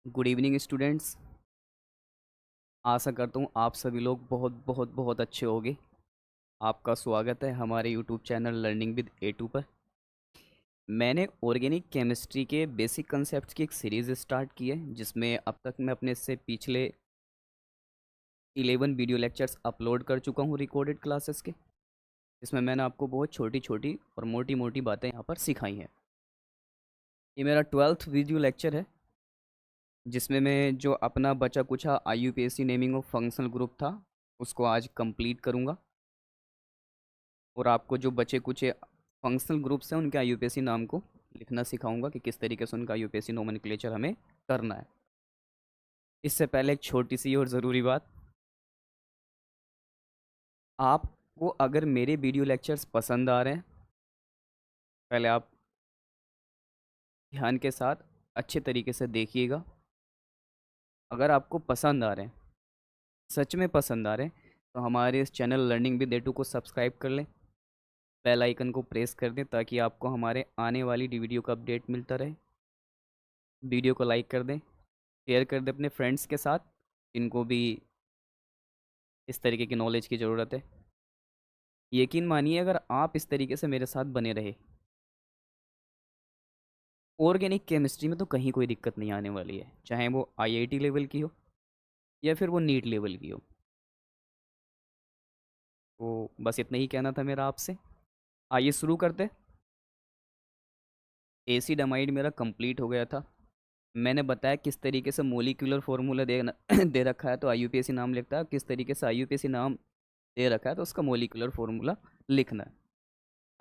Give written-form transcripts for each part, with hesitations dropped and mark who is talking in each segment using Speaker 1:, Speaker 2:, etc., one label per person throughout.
Speaker 1: Good evening students. आशा करता हूँ आप सभी लोग बहुत बहुत बहुत अच्छे होंगे। आपका स्वागत है हमारे YouTube channel learning with A2 पर। मैंने ऑर्गेनिक केमिस्ट्री के बेसिक कंसेप्ट्स की एक सीरीज़ स्टार्ट की है, जिसमें अब तक मैं अपने से पिछले 11 वीडियो लेक्चर्स अपलोड कर चुका हूँ रिकॉर्डेड क्लासेस के। इसमें मैंने आपको बहुत छोटी छोटी और मोटी मोटी बातें यहाँ पर सिखाई हैं। ये मेरा 12th वीडियो लेक्चर है, जिसमें मैं जो अपना बचा कुचा IUPAC naming of functional group था उसको आज कंप्लीट करूँगा, और आपको जो बचे कुछ फंक्शनल ग्रुप्स हैं उनके IUPAC नाम को लिखना सिखाऊंगा कि किस तरीके से उनका IUPAC नोमेनक्लेचर हमें करना है। इससे पहले एक छोटी सी और ज़रूरी बात, आपको अगर मेरे वीडियो लेक्चर्स पसंद आ रहे हैं, पहले आप ध्यान के साथ अच्छे तरीके से देखिएगा। अगर आपको पसंद आ रहे हैं, सच में पसंद आ रहे हैं, तो हमारे इस चैनल लर्निंग विद A2 को सब्सक्राइब कर लें, बेल आइकन को प्रेस कर दें ताकि आपको हमारे आने वाली वीडियो का अपडेट मिलता रहे। वीडियो को लाइक कर दें, शेयर कर दें अपने फ्रेंड्स के साथ, इनको भी इस तरीके की नॉलेज की ज़रूरत है। यकीन मानिए, अगर आप इस तरीके से मेरे साथ बने रहे, ऑर्गेनिक केमिस्ट्री में तो कहीं कोई दिक्कत नहीं आने वाली है, चाहे वो IIT लेवल की हो या फिर वो नीट लेवल की हो। तो बस इतना ही कहना था मेरा आपसे। आइए शुरू करते। एसिड अमाइड मेरा कंप्लीट हो गया था। मैंने बताया किस तरीके से मोलिकुलर फार्मूला दे दे रखा है तो IUPAC नाम लिखता है, किस तरीके से IUPAC नाम दे रखा है तो उसका मोलिकुलर फार्मूला लिखना है।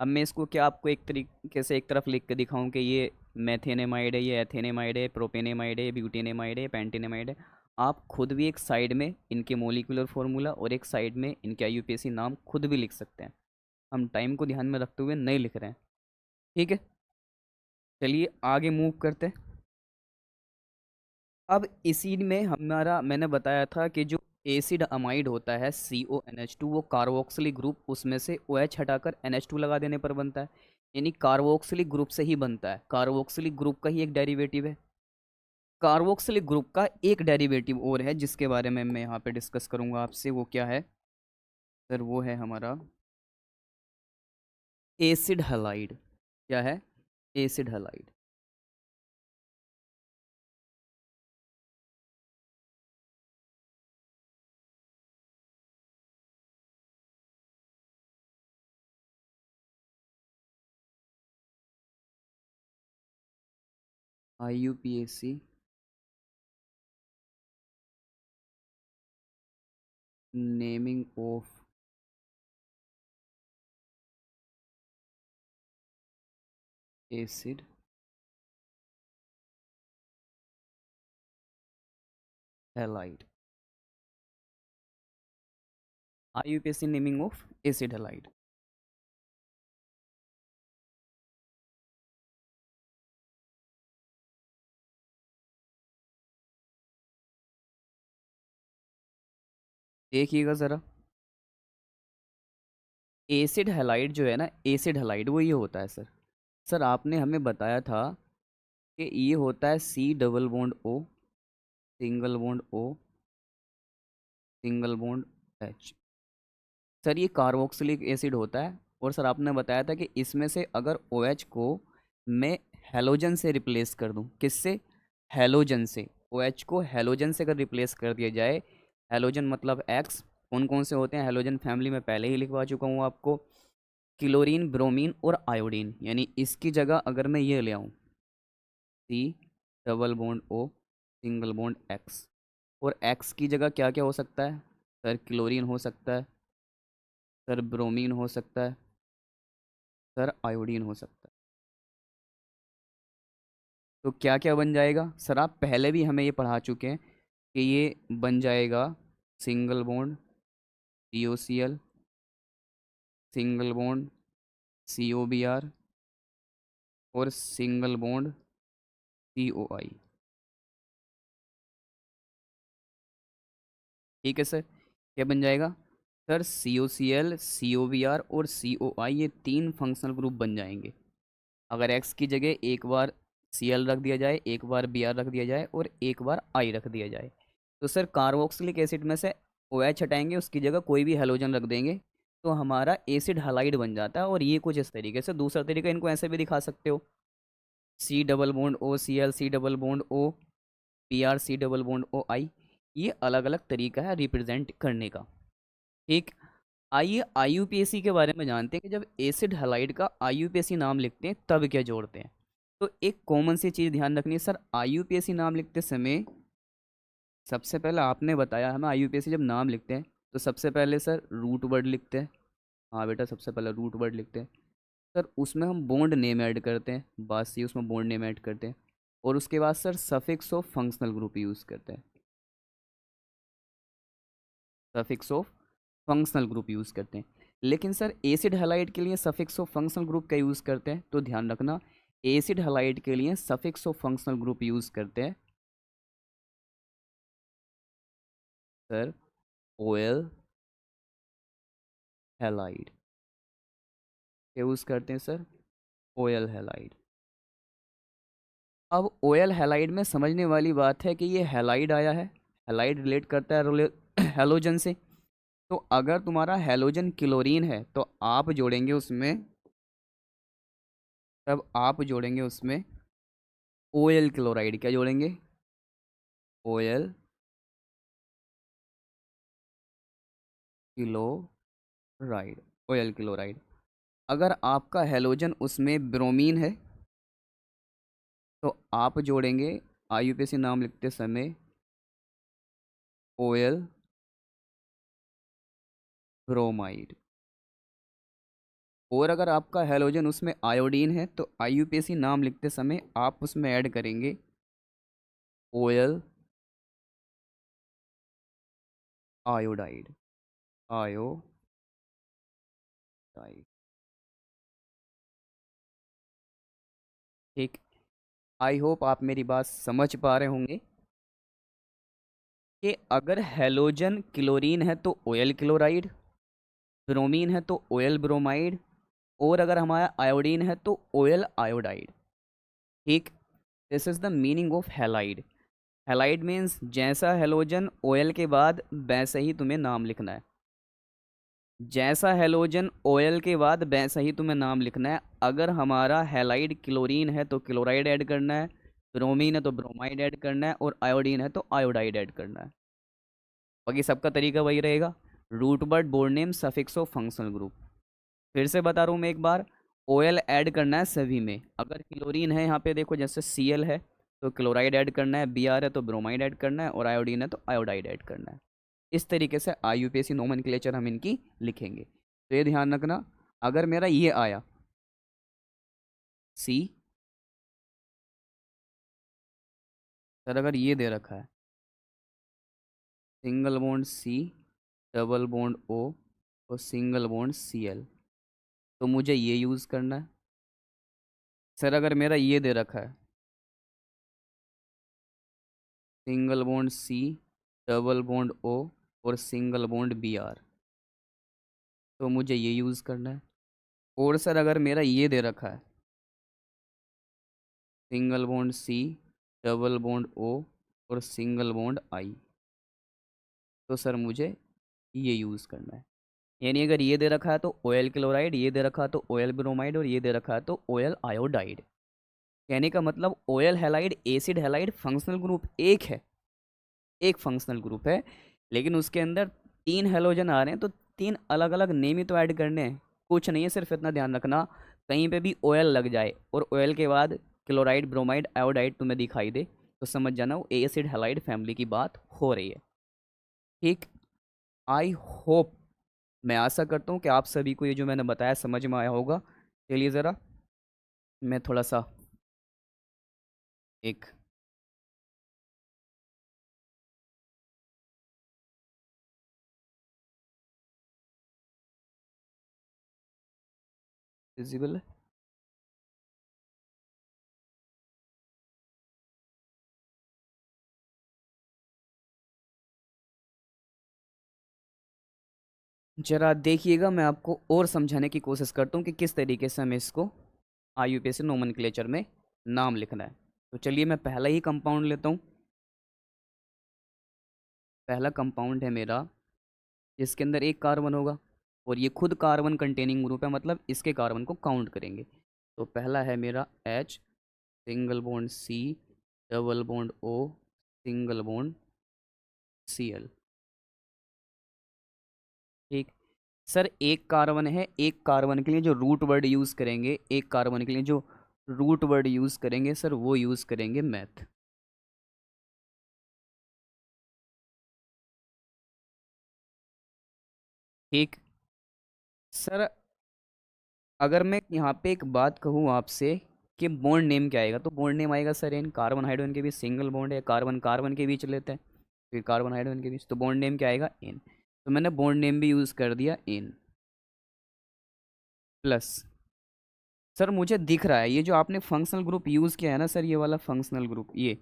Speaker 1: अब मैं इसको क्या आपको एक तरीके से एक तरफ लिख के दिखाऊं कि ये मेथेनेमाइड है, ये एथेनेमाइड है, प्रोपेनेमाइड है, ब्यूटेनेमाइड है, पेंटेनेमाइड है। आप खुद भी एक साइड में इनके मोलिकुलर फार्मूला और एक साइड में इनके IUPAC नाम खुद भी लिख सकते हैं। हम टाइम को ध्यान में रखते हुए नहीं लिख रहे हैं, ठीक है। चलिए आगे मूव करते हैं। अब इसी में हमारा मैंने बताया था कि जो एसिड अमाइड होता है CONH2, वो कार्बोक्सिलिक ग्रुप उसमें से OH हटाकर NH2 लगा देने पर बनता है। यानी कार्बोक्सिलिक ग्रुप से ही बनता है, कार्बोक्सिलिक ग्रुप का ही एक डेरिवेटिव है। कार्बोक्सिलिक ग्रुप का एक डेरिवेटिव और है जिसके बारे में मैं यहाँ पे डिस्कस करूँगा आपसे। वो क्या है सर? वो है हमारा एसिड हैलाइड। क्या है? Acid halide. IUPAC naming of acid halide. IUPAC naming of acid halide. देखिएगा ज़रा, एसिड हैलाइड जो है ना, एसिड हैलाइड वो ये होता है सर। सर आपने हमें बताया था कि ये होता है C double bond O, single bond O, single bond H। Sir ये कार्बोक्सिलिक एसिड होता है, और सर आपने बताया था कि इसमें से अगर OH को मैं हेलोजन से रिप्लेस कर दूं, किससे? हेलोजन से। OH को हेलोजन से अगर रिप्लेस कर दिया जाए, हेलोजन मतलब X, कौन कौन से होते हैं हेलोजन फैमिली में पहले ही लिखवा चुका हूँ आपको, क्लोरीन, ब्रोमीन और आयोडीन। यानी इसकी जगह अगर मैं ये ले आऊँ C double bond O, single bond X, और X की जगह क्या क्या हो सकता है सर? क्लोरीन हो सकता है सर, ब्रोमीन हो सकता है सर, आयोडीन हो सकता है। तो क्या क्या बन जाएगा सर? आप पहले भी हमें ये पढ़ा चुके हैं कि ये बन जाएगा single bond COCl, single bond COBr और सिंगल बॉन्ड COI। ठीक है सर, क्या बन जाएगा सर? COCl, COBr और COI, ये तीन फंक्शनल ग्रुप बन जाएंगे। अगर X की जगह एक बार Cl रख दिया जाए, एक बार Br रख दिया जाए और एक बार I रख दिया जाए। तो सर कार्बोक्सिलिक एसिड में से OH हटाएंगे, उसकी जगह कोई भी हेलोजन रख देंगे, तो हमारा एसिड हलाइड बन जाता है। और ये कुछ इस तरीके से। दूसरा तरीका इनको ऐसे भी दिखा सकते हो, C double bond O Cl, C double bond O Br, C double bond O I। ये अलग अलग तरीका है रिप्रेजेंट करने का। ठीक। आइए IUPAC के बारे में जानते हैं कि जब एसिड हलाइड का IUPAC नाम लिखते हैं तब क्या जोड़ते हैं। तो एक कॉमन सी चीज़ ध्यान रखनी है सर, IUPAC नाम लिखते समय सबसे पहले आपने बताया हमें IUPAC जब नाम लिखते हैं तो सबसे पहले सर रूट वर्ड लिखते हैं। हाँ बेटा, सबसे पहले रूट वर्ड लिखते हैं सर, उसमें हम बॉन्ड नेम ऐड करते हैं, बात सी उसमें बॉन्ड नेम ऐड करते हैं। और उसके बाद sir suffix of functional group use करते हैं, suffix of functional group use करते हैं। लेकिन सर एसिड हैलाइड के लिए सफिक्स ऑफ फंक्शनल ग्रुप का यूज़ करते हैं, तो ध्यान रखना एसिड हैलाइड के लिए suffix of functional group use करते हैं सर ओएल हैलाइड। क्या यूज़ करते हैं सर? Oyl halide. अब ओएल हैलाइड में समझने वाली बात है कि ये हैलाइड आया है, हैलाइड रिलेट करता है हैलोजन से। तो अगर तुम्हारा हैलोजन क्लोरीन है तो आप जोड़ेंगे उसमें, तब आप जोड़ेंगे उसमें ओएल क्लोराइड। क्या जोड़ेंगे? Oyl chloride, oyl chloride. अगर आपका हैलोजन उसमें ब्रोमीन है तो आप जोड़ेंगे IUPAC नाम लिखते समय ओएल ब्रोमाइड। और अगर आपका हैलोजन उसमें आयोडीन है तो IUPAC नाम लिखते समय आप उसमें ऐड करेंगे ओएल आयोडाइड, आयोडाइड। ठीक। आई होप आप मेरी बात समझ पा रहे होंगे कि अगर हैलोजन क्लोरीन है तो ओएल क्लोराइड, ब्रोमीन है तो ओएल ब्रोमाइड, और अगर हमारा आयोडीन है तो ओएल आयोडाइड। ठीक। This is the meaning of halide. Halide means जैसा हैलोजन ओएल के बाद वैसा ही तुम्हें नाम लिखना है, जैसा हैलोजन ओएल के बाद वैसा ही तुम्हें नाम लिखना है। अगर हमारा हैलाइड क्लोरीन है तो क्लोराइड ऐड करना है, ब्रोमीन है तो ब्रोमाइड ऐड करना है, और आयोडीन है तो आयोडाइड ऐड करना है। बाकी सबका तरीका वही रहेगा, root word, bond name, suffix of functional group. फिर से बता रहा हूँ मैं एक बार, ओएल ऐड करना है सभी में। अगर क्लोरीन है यहाँ पे देखो जैसे Cl है तो क्लोराइड ऐड करना है, Br है तो ब्रोमाइड ऐड करना है, और आयोडीन है तो आयोडाइड ऐड करना है। इस तरीके से IUPAC नोमेनक्लेचर हम इनकी लिखेंगे। तो ये ध्यान रखना, अगर मेरा ये आया C, सर अगर ये दे रखा है single bond C double bond O और सिंगल बॉन्ड Cl, तो मुझे ये यूज़ करना है। सर अगर मेरा ये दे रखा है single bond C double bond O और सिंगल बॉन्ड Br, तो मुझे ये यूज़ करना है। और सर अगर मेरा ये दे रखा है single bond C double bond O और सिंगल बॉन्ड I, तो सर मुझे ये यूज़ करना है। यानी अगर ये दे रखा है तो ओएल क्लोराइड, ये दे रखा है तो ओएल ब्रोमाइड, और ये दे रखा है तो ओएल आयोडाइड। कहने का मतलब oyl halide acid halide functional group एक है, एक फंक्शनल ग्रुप है, लेकिन उसके अंदर तीन हेलोजन आ रहे हैं, तो तीन अलग अलग नेम ही तो ऐड करने हैं, कुछ नहीं है। सिर्फ इतना ध्यान रखना कहीं पे भी ओएल लग जाए और ओएल के बाद क्लोराइड ब्रोमाइड आयोडाइड तुम्हें दिखाई दे तो समझ जाना वो एसिड हैलाइड फैमिली की बात हो रही है। ठीक। आई होप, मैं आशा करता हूँ कि आप सभी को ये जो मैंने बताया समझ में आया होगा। चलिए ज़रा मैं थोड़ा सा एक विजिबल है। जरा देखिएगा, मैं आपको और समझाने की कोशिश करता हूँ कि किस तरीके से हमें इसको IUPAC नोमेनक्लेचर में नाम लिखना है। तो चलिए मैं पहला ही कंपाउंड लेता हूँ। पहला कंपाउंड है मेरा जिसके अंदर एक कार्बन होगा, और ये खुद कार्बन कंटेनिंग ग्रुप है, मतलब इसके कार्बन को काउंट करेंगे। तो पहला है मेरा H, single bond C, double bond O, single bond Cl। ठीक। सर एक कार्बन है, एक कार्बन के लिए जो रूट वर्ड यूज़ करेंगे, एक कार्बन के लिए जो रूट वर्ड यूज़ करेंगे सर, वो यूज़ करेंगे मैथ। ठीक। सर अगर मैं यहाँ पे एक बात कहूँ आपसे कि बॉन्ड नेम क्या आएगा, तो बॉन्ड नेम आएगा सर इन कार्बन हाइड्रोजन के बीच सिंगल बॉन्ड है, कार्बन कार्बन के बीच लेते हैं, फिर कार्बन हाइड्रोजन के बीच, तो बॉन्ड नेम क्या आएगा इन। तो मैंने बॉन्ड नेम भी यूज़ कर दिया इन। प्लस सर मुझे दिख रहा है ये जो आपने फंक्शनल ग्रुप यूज़ किया है ना सर, ये वाला फंक्शनल ग्रुप, ये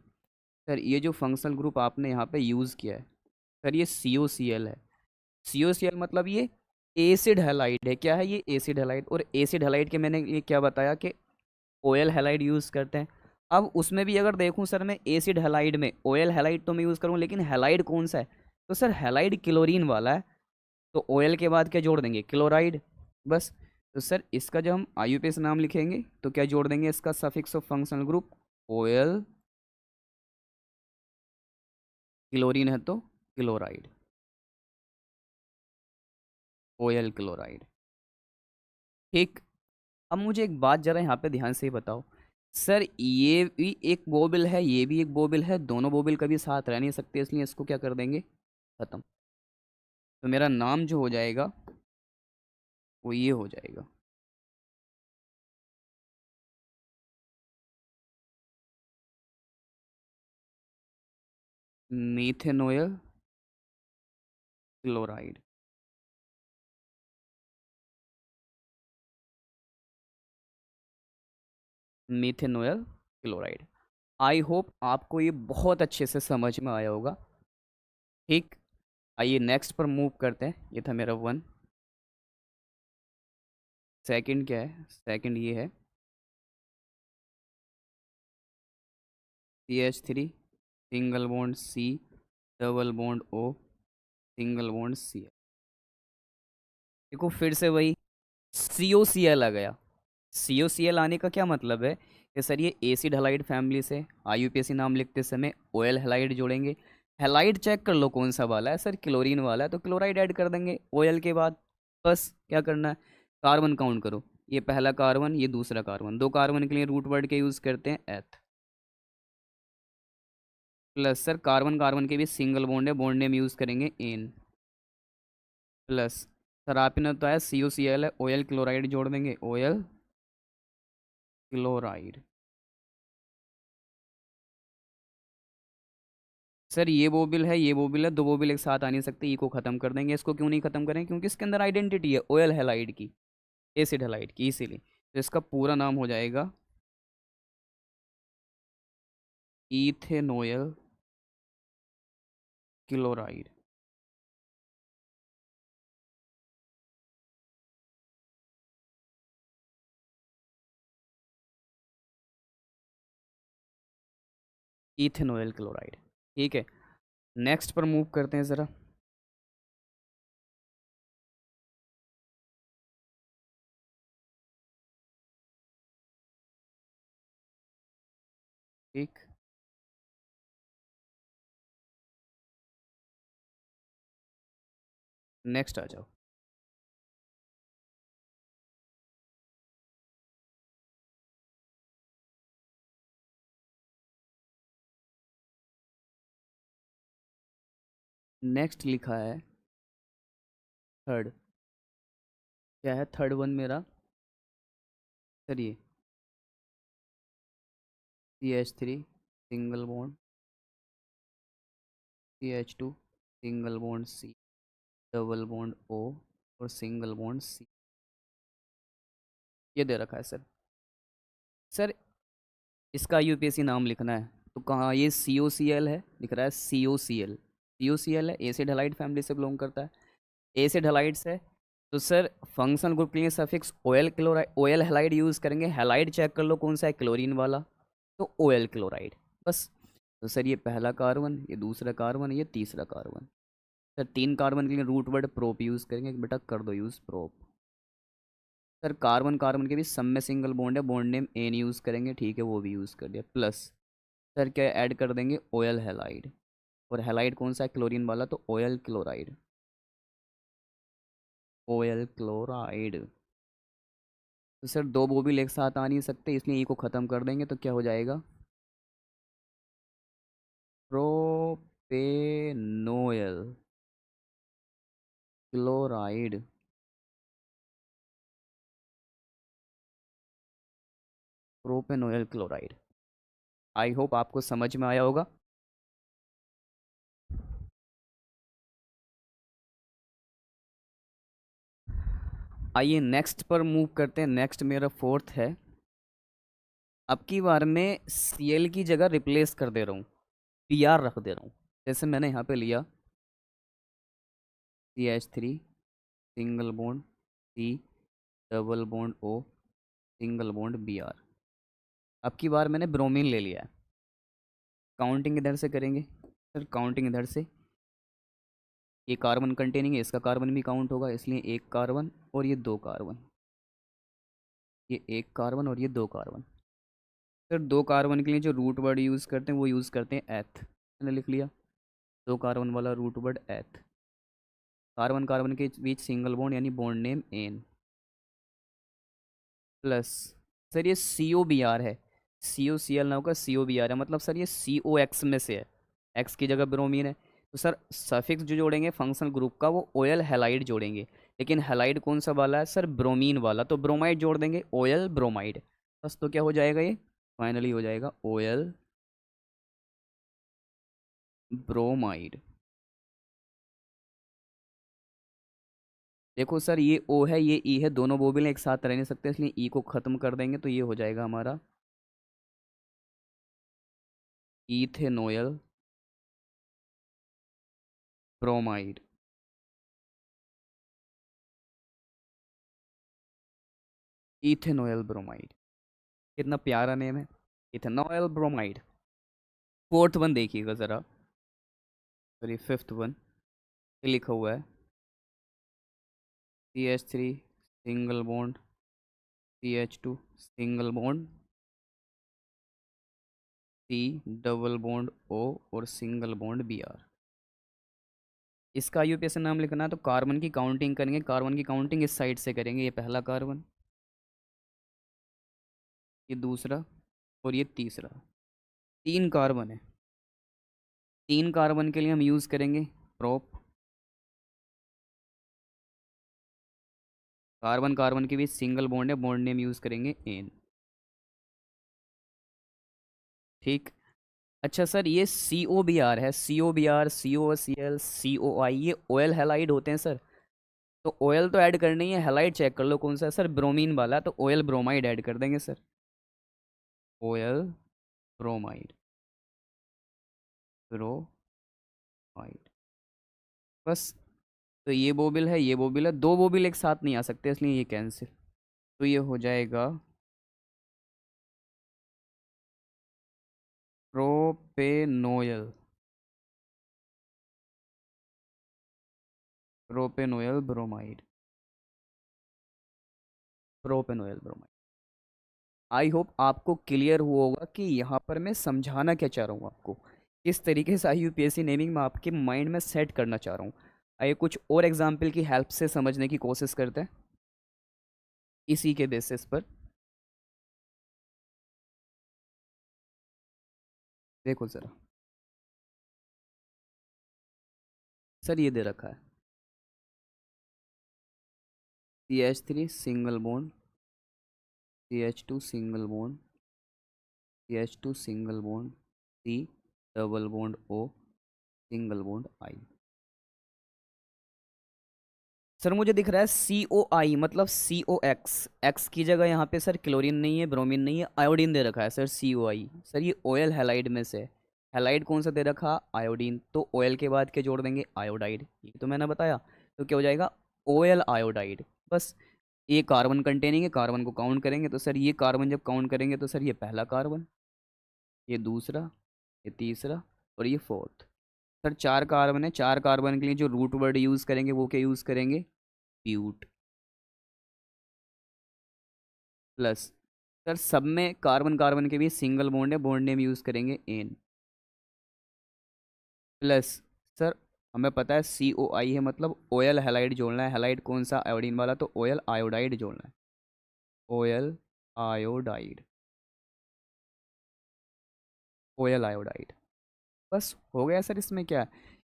Speaker 1: सर ये जो फंक्शनल ग्रुप आपने यहाँ पे यूज़ किया है सर, ये COCl है। COCl मतलब ये एसिड हैलाइड है। क्या है ये? Acid halide. और एसिड हैलाइड के मैंने ये क्या बताया कि ऑयल हैलाइड यूज़ करते हैं। अब उसमें भी अगर देखूं सर मैं एसिड हैलाइड में ऑयल हैलाइड तो मैं यूज़ करूँ, लेकिन हैलाइड कौन सा है? तो सर हैलाइड क्लोरीन वाला है। तो ऑयल के बाद क्या जोड़ देंगे? क्लोराइड। बस। तो सर इसका जब हम IUPAC नाम लिखेंगे तो क्या जोड़ देंगे? इसका suffix of functional group oil, chlorine है तो क्लोराइड, ऑयल क्लोराइड। ठीक। अब मुझे एक बात जरा यहाँ पे ध्यान से ही बताओ सर, ये भी एक बोबिल है, ये भी एक बोबिल है, दोनों बोबिल कभी साथ रह नहीं सकते, इसलिए इसको क्या कर देंगे? खत्म। तो मेरा नाम जो हो जाएगा वो ये हो जाएगा, मीथेनोयल क्लोराइड। मीथेनोयल क्लोराइड। आई होप आपको ये बहुत अच्छे से समझ में आया होगा। ठीक। आइए नेक्स्ट पर मूव करते हैं। ये था मेरा 1। सेकंड क्या है? सेकंड ये है CH3, single bond C, double bond O, single bond C। देखो फिर से वही COCl आ गया। COCl आने का क्या मतलब है कि सर ये एसिड हैलाइड फैमिली से IUPAC नाम लिखते समय ऑयल हैलाइड जोड़ेंगे। हैलाइड चेक कर लो कौन सा वाला है सर, क्लोरीन वाला है तो क्लोराइड ऐड कर देंगे ऑयल के बाद। बस क्या करना है? कार्बन काउंट करो, ये पहला कार्बन, ये दूसरा कार्बन, दो कार्बन के लिए रूट वर्ड के यूज़ करते हैं एथ। प्लस सर कार्बन कार्बन के भी सिंगल बॉन्ड है, बॉन्ड नेम यूज़ करेंगे इन। प्लस सर आपने बताया COCl है, ऑयल क्लोराइड जोड़ देंगे, ऑयल क्लोराइड। सर ये बोबिल है, ये बोबिल है, दो बोबिल एक साथ आ नहीं सकते, ई को खत्म कर देंगे। इसको क्यों नहीं खत्म करें? क्योंकि इसके अंदर आइडेंटिटी है ऑयल हैलाइड की, एसिड हैलाइड की, इसीलिए। तो इसका पूरा नाम हो जाएगा इथेनोयल क्लोराइड। इथेनोयल क्लोराइड। ठीक है। नेक्स्ट पर मूव करते हैं ज़रा। ठीक। नेक्स्ट आ जाओ। नेक्स्ट लिखा है थर्ड। क्या है थर्ड वन मेरा? सर ये CH3, single bond CH2, single bond C, double bond O, और सिंगल बॉन्ड C। ये दे रखा है सर। सर इसका IUPAC नाम लिखना है, तो कहाँ? ये COCl है, लिख रहा है COCl। COCl है, एसिड हैलाइड फैमिली से बिलोंग करता है, एसिड हैलाइड्स है। तो सर फंक्शनल ग्रुप के लिए suffix oil chloride, oil halide use करेंगे। हैलाइड चेक कर लो कौन सा है, क्लोरीन वाला। तो OL क्लोराइड। बस। तो सर ये पहला कार्बन, ये दूसरा कार्बन, ये तीसरा कार्बन। सर 3 कार्बन के लिए रूट वर्ड प्रोप यूज़ करेंगे, बेटा कर दो use prop. Sir carbon carbon के बीच सब में सिंगल बॉन्ड है, बॉन्ड नेम एन यूज़ करेंगे, ठीक है वो भी यूज़ कर दिया। प्लस सर क्या ऐड कर देंगे, OL हैलाइड। और हैलाइड कौन सा है, क्लोरीन वाला, तो OL क्लोराइड। OL chloride. तो सर दो बोबिल एक साथ आ नहीं सकते, इसलिए ई को ख़त्म कर देंगे, तो क्या हो जाएगा, प्रोपेनोयल क्लोराइड। Propanoyl chloride. आई होप आपको समझ में आया होगा। आइए नेक्स्ट पर मूव करते हैं। नेक्स्ट मेरा फोर्थ है। अब की बार मैं Cl की जगह रिप्लेस कर दे रहा हूँ, Br रख दे रहा हूँ। जैसे मैंने यहाँ पे लिया CH3 single bond C double bond O single bond Br। अब की बार मैंने ब्रोमीन ले लिया है। काउंटिंग इधर से करेंगे सर, काउंटिंग इधर से। ये कार्बन कंटेनिंग है, इसका कार्बन भी काउंट होगा, इसलिए एक कार्बन और ये दो कार्बन। ये एक कार्बन और ये दो कार्बन। सर दो कार्बन के लिए जो रूट वर्ड यूज़ करते हैं वो यूज़ करते हैं एथ। मैंने लिख लिया दो कार्बन वाला root word eth. Carbon carbon के बीच सिंगल बॉन्ड यानी bond name ane. Plus sir ये COBr है, COCl ना होगा COBr है, मतलब सर ये COX में से है, एक्स की जगह ब्रोमीन है। तो सर सफिक्स जो जोड़ेंगे फंक्शनल ग्रुप का वो OL हैलाइड जोड़ेंगे। लेकिन हैलाइड कौन सा वाला है सर, ब्रोमीन वाला, तो ब्रोमाइड जोड़ देंगे OL ब्रोमाइड। बस तो क्या हो जाएगा, ये फाइनली हो जाएगा OL ब्रोमाइड। देखो सर ये O है ये E है, दोनों बोबिल एक साथ रह नहीं सकते, इसलिए E को ख़त्म कर देंगे, तो ये हो जाएगा हमारा इथेनोयल ब्रोमाइड। इथेनोयल ब्रोमाइड, कितना प्यारा नेम है, इथेनॉयल ब्रोमाइड। फोर्थ वन देखिएगा ज़रा, सॉरी फिफ्थ वन। ये लिखा हुआ है CH3 single bond CH2 single bond C double bond O और सिंगल बॉन्ड Br। इसका IUPAC नाम लिखना है, तो कार्बन की काउंटिंग करेंगे, कार्बन की काउंटिंग इस साइड से करेंगे। ये पहला कार्बन, ये दूसरा और ये तीसरा। 3 कार्बन है, 3 कार्बन के लिए हम यूज़ करेंगे प्रोप। कार्बन कार्बन के बीच सिंगल बॉन्ड है, बॉन्ड नेम यूज़ करेंगे एन। ठीक। अच्छा सर ये COBr है, COBr COCl COI, ये OL हैलाइड होते हैं सर। तो OL तो ऐड करनी है, हैलाइड चेक कर लो कौन सा है सर, ब्रोमीन वाला, तो OL ब्रोमाइड ऐड कर देंगे सर, OL ब्रोमाइड ब्रोमाइड। बस। तो ये बोबिल है, ये बोबिल है, दो बोबिल एक साथ नहीं आ सकते, इसलिए ये कैंसिल। तो ये हो जाएगा प्रोपेनोयल, प्रोपेनोयल ब्रोमाइड, प्रोपेनोयल ब्रोमाइड। आई होप आपको क्लियर हुआ होगा कि यहाँ पर मैं समझाना क्या चाह रहा हूँ आपको, किस तरीके से IUPAC नेमिंग में आपके माइंड में सेट करना चाह रहा हूँ। आइए कुछ और एग्जाम्पल की हेल्प से समझने की कोशिश करते हैं इसी के बेसिस पर। देखो ज़रा, सर ये दे रखा है CH3 single bond CH2 single bond CH2 single bond C double bond O single bond I। Sir मुझे दिख रहा है COI मतलब COX, एक्स की जगह यहाँ पे सर क्लोरीन नहीं है, ब्रोमीन नहीं है, आयोडीन दे रखा है सर COI। सर ये OL हैलाइड में से, हैलाइड कौन सा दे रखा, आयोडीन, तो OL के बाद के जोड़ देंगे आयोडाइड, ये तो मैंने बताया। तो क्या हो जाएगा OL आयोडाइड। बस। ये कार्बन कंटेनिंग है, कार्बन को काउंट करेंगे, तो सर ये कार्बन जब काउंट करेंगे तो सर ये पहला कार्बन, ये दूसरा, ये तीसरा और ये फोर्थ। सर 4 कार्बन है, 4 कार्बन के लिए जो रूट वर्ड यूज़ करेंगे वो क्या यूज़ करेंगे, ब्यूट। प्लस सर सब में कार्बन कार्बन के भी सिंगल बॉन्ड है, बॉन्ड नेम यूज़ करेंगे एन। प्लस सर हमें पता है COI है, मतलब ऑयल हैलाइड जोड़ना है। हैलाइड कौन सा, आयोडीन वाला, तो ऑयल आयोडाइड जोड़ना है, ऑयल आयोडाइड, ऑयल आयोडाइड। बस हो गया सर। इसमें क्या है,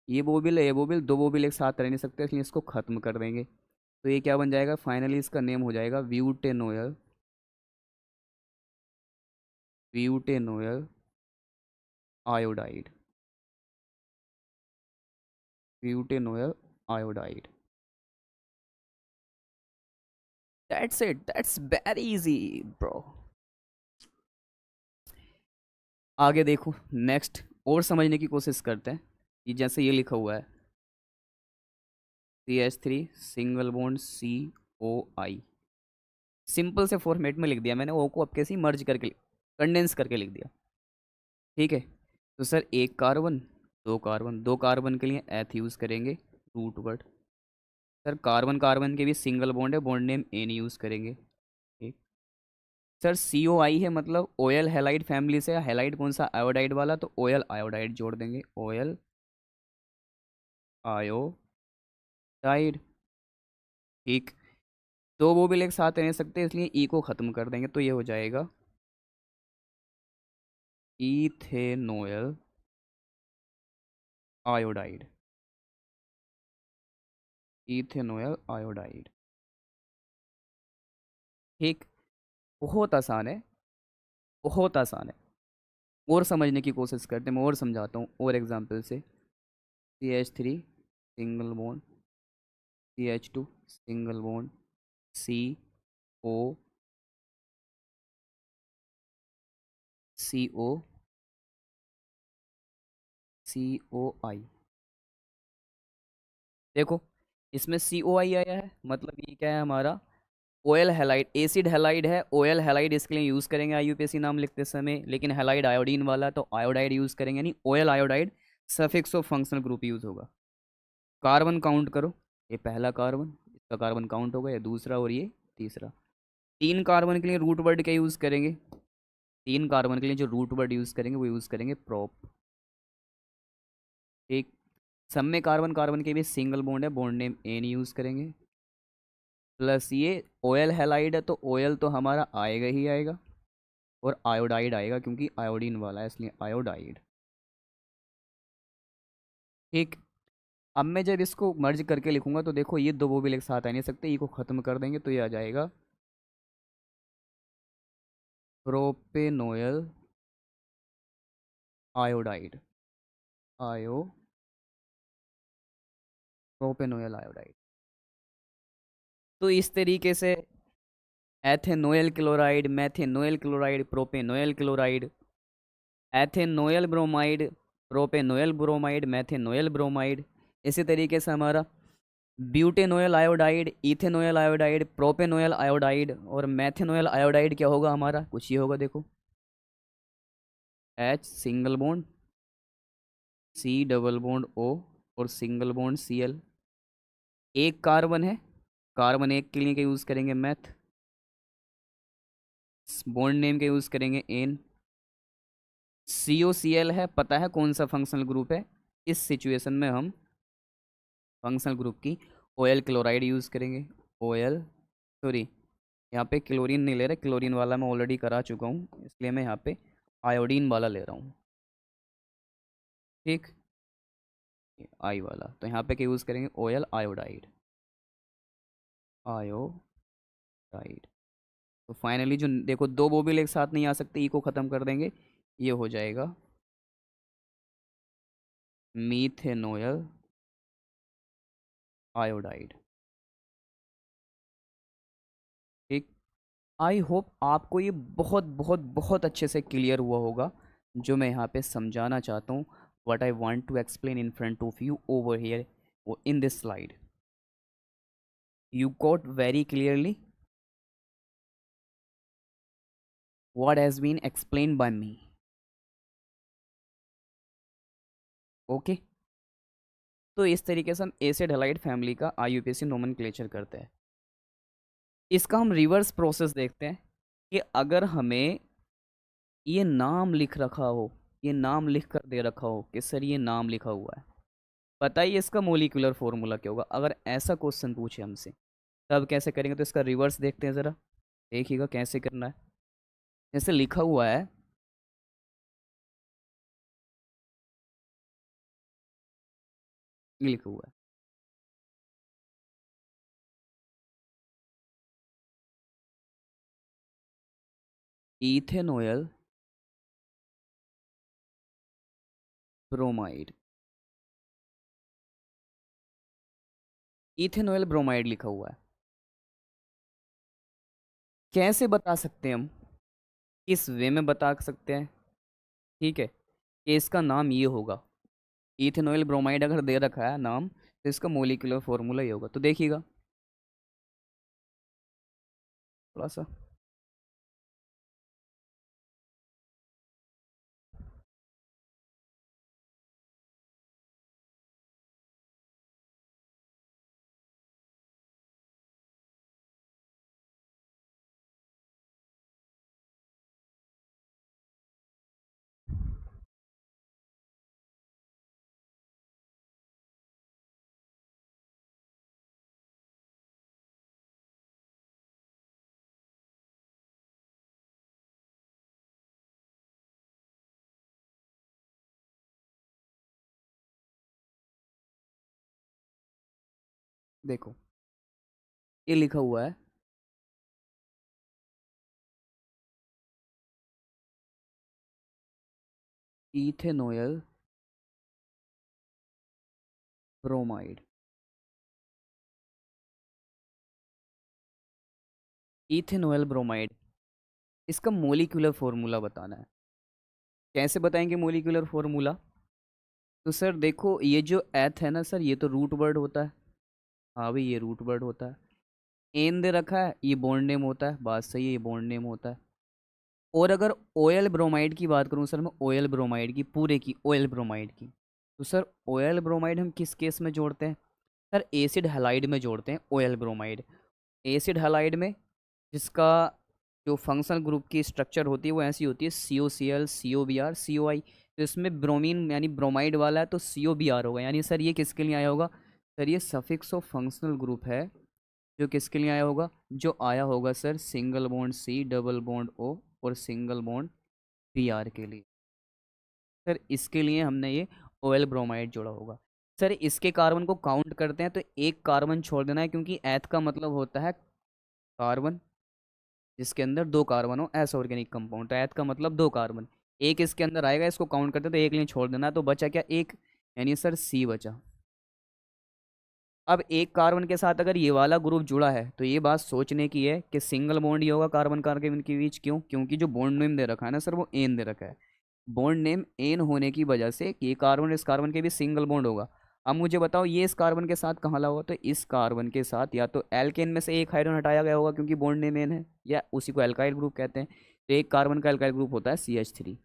Speaker 1: ये बोबिल है, ये बोबिल, दो बोबिल एक साथ रह नहीं सकते, इसलिए इसको खत्म कर देंगे। तो ये क्या बन जाएगा, फाइनली इसका नेम हो जाएगा butanoyl, butanoyl iodide, butanoyl iodide. That's it, that's very easy bro. आगे देखो नेक्स्ट, और समझने की कोशिश करते हैं। ये जैसे ये लिखा हुआ है CH3 single bond COI, simple से फॉर्मेट में लिख दिया मैंने, ओ को अब कैसे मर्ज करके, कंडेंस करके लिख दिया। ठीक है, तो सर एक कार्बन, दो कार्बन, दो कार्बन के लिए एथ यूज़ करेंगे, root word. Sir carbon carbon के भी सिंगल बॉन्ड है, बॉन्ड नेम एन यूज़ करेंगे। ठीक। सर COI है, मतलब ऑयल हैलाइड फैमिली से, हैलाइड कौन सा, आयोडाइड वाला, तो ऑयल आयोडाइड जोड़ देंगे, ऑयल आयोडाइड। ठीक। दो वो भी एक साथ रह सकते हैं, इसलिए ई को ख़त्म कर देंगे, तो ये हो जाएगा इथेनोयल आयोडाइड, इथेनोयल आयोडाइड। ठीक। बहुत आसान है, बहुत आसान है। और समझने की कोशिश करते हैं, मैं और समझाता हूँ और एग्जांपल से। CH3 single bond, CH2 single bond, CO, CO, COI। देखो इसमें COI आया है, मतलब ये क्या है हमारा, ऑयल हैलाइड, एसिड हैलाइड है, ऑयल हैलाइड इसके लिए यूज़ करेंगे IUPAC नाम लिखते समय, लेकिन हैलाइड आयोडीन वाला तो आयोडाइड यूज़ करेंगे, नहीं oil iodide, suffix of functional group use होगा। कार्बन काउंट करो, ये पहला कार्बन, इसका कार्बन काउंट होगा, ये दूसरा और ये तीसरा। तीन कार्बन के लिए रूट वर्ड क्या यूज़ करेंगे, तीन कार्बन के लिए जो रूट वर्ड यूज़ करेंगे वो यूज़ करेंगे प्रोप। एक, सब में कार्बन कार्बन के भी सिंगल बॉन्ड है, बॉन्ड नेम एन यूज़ करेंगे। प्लस ये ऑयल हैलाइड है, तो ऑयल तो हमारा आएगा ही आएगा, और आयोडाइड आएगा क्योंकि आयोडीन वाला है, इसलिए आयोडाइड। ठीक। अब मैं जब इसको मर्ज करके लिखूंगा तो देखो ये दो वो भी एक साथ आ नहीं सकते, ये को ख़त्म कर देंगे, तो ये आ जाएगा प्रोपेनोयल आयोडाइड, आयो, प्रोपेनोयल आयोडाइड। तो इस तरीके से ethanoyl chloride, methanoyl chloride, propanoyl chloride, ethanoyl bromide, propanoyl bromide, methanoyl bromide. इसी तरीके से हमारा butanoyl iodide, ethanoyl iodide, propanoyl iodide और मैथेनोयल आयोडाइड क्या होगा हमारा, कुछ ये होगा देखो, H single bond, C double bond O और सिंगल बॉन्ड Cl। एक कार्बन है, कार्बन एक के लिए क्या यूज़ करेंगे, मैथ, बॉन्ड नेम का यूज़ करेंगे एन। COCl है, पता है कौन सा फंक्शनल ग्रुप है, इस सिचुएशन में हम फंक्शनल ग्रुप की ऑयल क्लोराइड यूज़ करेंगे, ऑयल, सॉरी यहाँ पे क्लोरीन नहीं ले रहे, क्लोरीन वाला मैं ऑलरेडी करा चुका हूँ, इसलिए मैं यहाँ पे आयोडीन वाला ले रहा हूँ। ठीक, आई वाला, तो यहाँ पे क्या यूज़ करेंगे, ऑयल आयोडाइड, आयोडाइड। तो फाइनली जो देखो दो बोबिल एक साथ नहीं आ सकते, ई को ख़त्म कर देंगे, ये हो जाएगा मीथेनोयल आयोडाइड। ठीक। आई होप आपको ये बहुत बहुत बहुत अच्छे से क्लियर हुआ होगा, जो मैं यहाँ पे समझाना चाहता हूँ, what I want to explain in front of you over here in this slide. You got very clearly what has been explained by me. Okay. तो इस तरीके से हम एसिड हैलाइड फैमिली का आईयूपीएसी नोमेनक्लेचर करते हैं। इसका हम रिवर्स प्रोसेस देखते हैं कि अगर हमें ये नाम लिख रखा हो, ये नाम लिख कर दे रखा हो कि सर ये नाम लिखा हुआ है, बताइए इसका मोलिकुलर फॉर्मूला क्या होगा। अगर ऐसा क्वेश्चन पूछे हमसे तब कैसे करेंगे, तो इसका रिवर्स देखते हैं ज़रा। देखिएगा कैसे करना है। जैसे लिखा हुआ है, ये लिखा हुआ है इथेनॉयल ब्रोमाइड। इथेनॉयल ब्रोमाइड लिखा हुआ है। कैसे बता सकते हैं हम, किस वे में बता सकते हैं, ठीक है, कि इसका नाम ये होगा। इथेनॉयल ब्रोमाइड अगर दे रखा है नाम, तो इसका मोलिकुलर फॉर्मूला ये होगा। तो देखिएगा थोड़ा सा। देखो ये लिखा हुआ है इथेनॉयल ब्रोमाइड। इथेनॉयल ब्रोमाइड, इसका मोलिकुलर फॉर्मूला बताना है। कैसे बताएंगे मोलिकुलर फॉर्मूला। तो सर देखो ये जो एथ है ना सर, ये तो रूट वर्ड होता है। हाँ भाई ये रूट वर्ड होता है। एन दे रखा है, ये बॉन्ड नेम होता है। बात सही है, ये बॉन्ड नेम होता है। और अगर ऑयल ब्रोमाइड की बात करूँ सर मैं, ऑयल ब्रोमाइड की, पूरे की ऑयल ब्रोमाइड की, तो सर ऑयल ब्रोमाइड हम किस केस में जोड़ते हैं, सर एसिड हैलाइड में जोड़ते हैं ऑयल ब्रोमाइड। एसिड हैलाइड में जिसका जो फंक्शनल ग्रुप की स्ट्रक्चर होती है वो ऐसी होती है COCl COBr COI। तो इसमें ब्रोमीन यानी ब्रोमाइड वाला है तो COBr होगा। यानी सर ये किसके लिए आया होगा, सर ये सफिक्स ऑफ फंक्शनल ग्रुप है जो किसके लिए आया होगा, जो आया होगा sir single bond C double bond O और सिंगल बॉन्ड Br के लिए। सर इसके लिए हमने ये ऑयल ब्रोमाइड जोड़ा होगा। सर इसके कार्बन को काउंट करते हैं तो एक कार्बन छोड़ देना है, क्योंकि एथ का मतलब होता है कार्बन जिसके अंदर दो कार्बन हो, ऐसा ऑर्गेनिक कंपाउंड। तो एथ का मतलब दो कार्बन, एक इसके अंदर आएगा, इसको काउंट करते तो एक लिए छोड़ देना है, तो बचा क्या, एक, यानी सर C बचा। अब एक कार्बन के साथ अगर ये वाला ग्रुप जुड़ा है तो ये बात सोचने की है कि सिंगल बॉन्ड ही होगा कार्बन कार्बन के बीच। क्यों, क्योंकि जो बॉन्ड नेम दे रखा है ना सर वो एन दे रखा है। बॉन्ड नेम एन होने की वजह से ये कार्बन इस कार्बन के भी सिंगल बॉन्ड होगा। अब मुझे बताओ ये इस कार्बन के साथ कहाँ लगा होगा, तो इस कार्बन के साथ या तो एल्केन में से एक हाइड्रोजन हटाया गया होगा क्योंकि बॉन्ड नेम एन है, या उसी को एल्काइल ग्रुप कहते हैं। तो एक कार्बन का एल्काइल ग्रुप होता है CH3।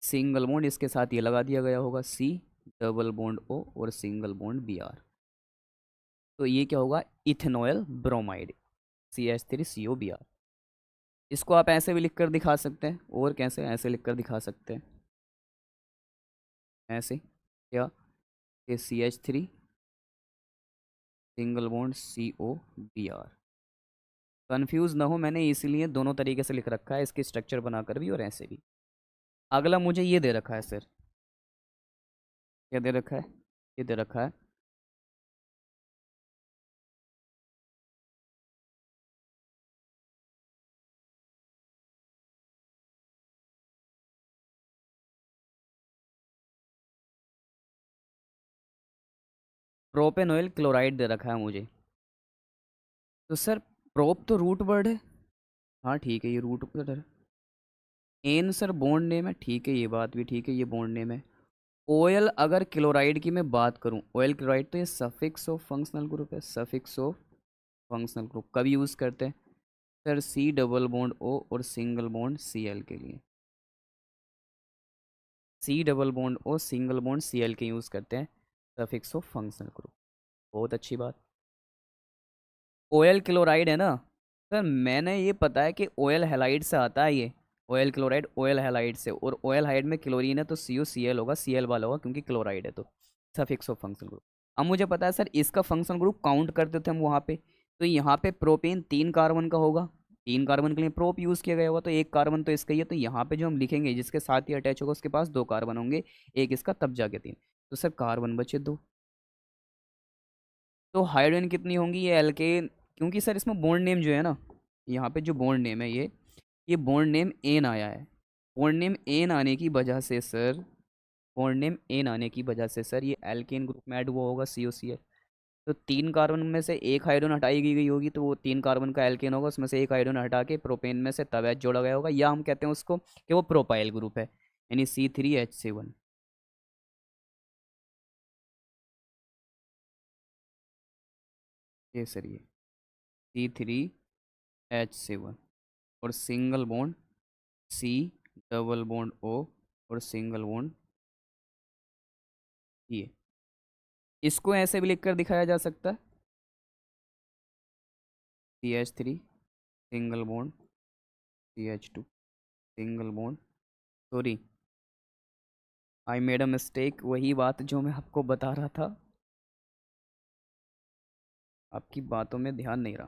Speaker 1: सिंगल बॉन्ड इसके साथ ये लगा दिया गया होगा C डबल बॉन्ड O और सिंगल बॉन्ड Br। तो ये क्या होगा, इथेनॉयल ब्रोमाइड CH3COBr। इसको आप ऐसे भी लिख कर दिखा सकते हैं, और कैसे, ऐसे लिख कर दिखा सकते हैं, ऐसे क्या, कि CH3 single bond COBr। Confuse ना हो, मैंने इसीलिए दोनों तरीके से लिख रखा है, इसकी स्ट्रक्चर बनाकर भी और ऐसे भी। अगला मुझे ये दे रखा है सर, क्या दे रखा है, ये दे रखा है प्रोपेनॉइल क्लोराइड दे रखा है मुझे। तो सर प्रोप तो रूट वर्ड है, हाँ ठीक है ये रूट वर्ड है। एन सर बॉन्ड नेम है, ठीक है ये बात भी ठीक है, ये बॉन्ड नेम है। ऑयल अगर क्लोराइड की मैं बात करूं, ऑयल क्लोराइड, तो ये सफिक्स ऑफ फंक्शनल ग्रुप है। सफिक्स ऑफ फंक्शनल ग्रुप कब यूज़ करते हैं, sir C double bond O और सिंगल बॉन्ड Cl के लिए। C double bond O single bond C L के यूज़ करते हैं सफिक्स ऑफ फंक्शनल ग्रुप। बहुत अच्छी बात। ओएल क्लोराइड है ना सर, मैंने ये पता है कि ओएल हैलाइड से आता है ये। ओएल क्लोराइड ओएल हैलाइड से, और ओएल हाइड में क्लोरीन है तो सी ओ सी एल होगा, सी एल वाला होगा क्योंकि क्लोराइड है तो सफिक्स ऑफ फंक्शनल ग्रुप। अब मुझे पता है सर इसका फंक्शनल ग्रुप काउंट करते थे हम वहाँ पे, तो यहाँ पे प्रोपेन 3 कार्बन का होगा, 3 कार्बन के लिए प्रोप यूज़ किया गया होगा, तो 1 कार्बन तो इसका ही है, तो यहाँ पे जो हम लिखेंगे जिसके साथ ही अटैच होगा उसके पास 2 कार्बन होंगे, एक इसका तब जाके 3, तो सर कार्बन बचे 2। तो हाइड्रोजन कितनी होंगी ये एल्केन, क्योंकि सर इसमें बॉन्ड नेम जो है ना, यहाँ पे जो बॉन्ड नेम है ये बॉन्ड नेम एन आया है। बॉन्ड नेम एन आने की वजह से सर, बॉन्ड नेम एन आने की वजह से सर ये एल्केन ग्रुप में ऐड हुआ होगा सी ओ सी एल। तो 3 कार्बन में से एक हाइड्रोजन हटाई गई होगी, तो वो 3 कार्बन का एल्केन होगा, उसमें से एक हाइड्रोजन हटा के प्रोपेन में से तब एच जोड़ा गया होगा, या हम कहते हैं उसको कि वो प्रोपाइल ग्रुप है, यानी C3H7। ये सर ये C3H7, और single bond C double bond O, और सिंगल बॉन्ड ये। इसको ऐसे भी लिख कर दिखाया जा सकता है CH3 single bond CH2 single bond, sorry I made a mistake, वही बात जो मैं आपको बता रहा था, आपकी बातों में ध्यान नहीं रहा।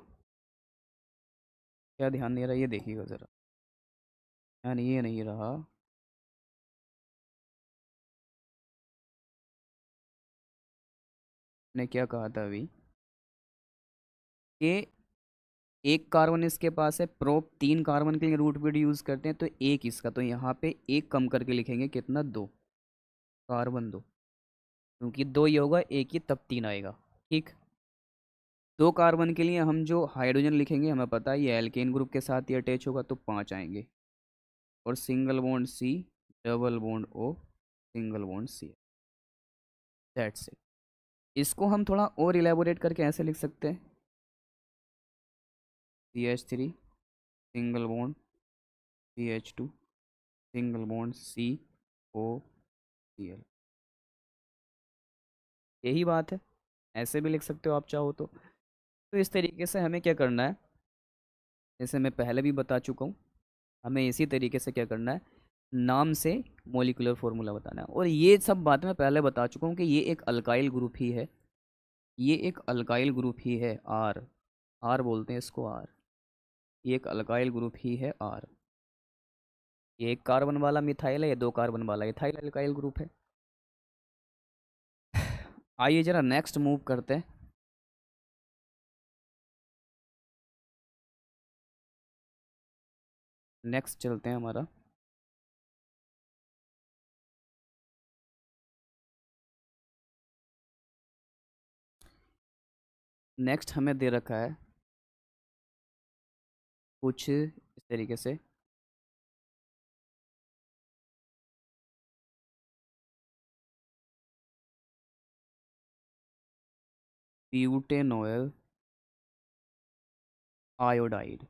Speaker 1: क्या ध्यान नहीं रहा ये देखिएगा ज़रा, ध्यान ये नहीं रहा। मैंने क्या कहा था अभी कि 1 कार्बन इसके पास है, प्रोप 3 कार्बन के लिए रूट वर्ड यूज़ करते हैं, तो एक इसका, तो यहाँ पे एक कम करके लिखेंगे कितना, 2 कार्बन 2, क्योंकि 2 ये होगा एक ही तब 3 आएगा। ठीक। 2 कार्बन के लिए हम जो हाइड्रोजन लिखेंगे हमें पता है ये एल्केन ग्रुप के साथ ही अटैच होगा, तो 5 आएंगे, और single bond C double bond O single bond C, that's it. इसको हम थोड़ा और इलेबोरेट करके ऐसे लिख सकते हैं CH3 single bond CH2 single bond COCl। यही बात है, ऐसे भी लिख सकते हो आप चाहो तो इस तरीके से हमें क्या करना है, जैसे मैं पहले भी बता चुका हूँ, हमें इसी तरीके से क्या करना है, नाम से मोलिकुलर फार्मूला बताना है। और ये सब बातें मैं पहले बता चुका हूँ कि ये एक अल्काइल ग्रुप ही है, ये एक अल्काइल ग्रुप ही है, आर, आर बोलते हैं इसको, आर, ये एक अल्काइल ग्रुप ही है आर। ये 1 कार्बन वाला मिथाइल है, ये 2 कार्बन वाला इथाइल अल्काइल ग्रुप है। आइए जरा नेक्स्ट मूव करते हैं। नेक्स्ट चलते हैं हमारा, नेक्स्ट हमें दे रखा है कुछ इस तरीके से, ब्यूटेनॉयल आयोडाइड,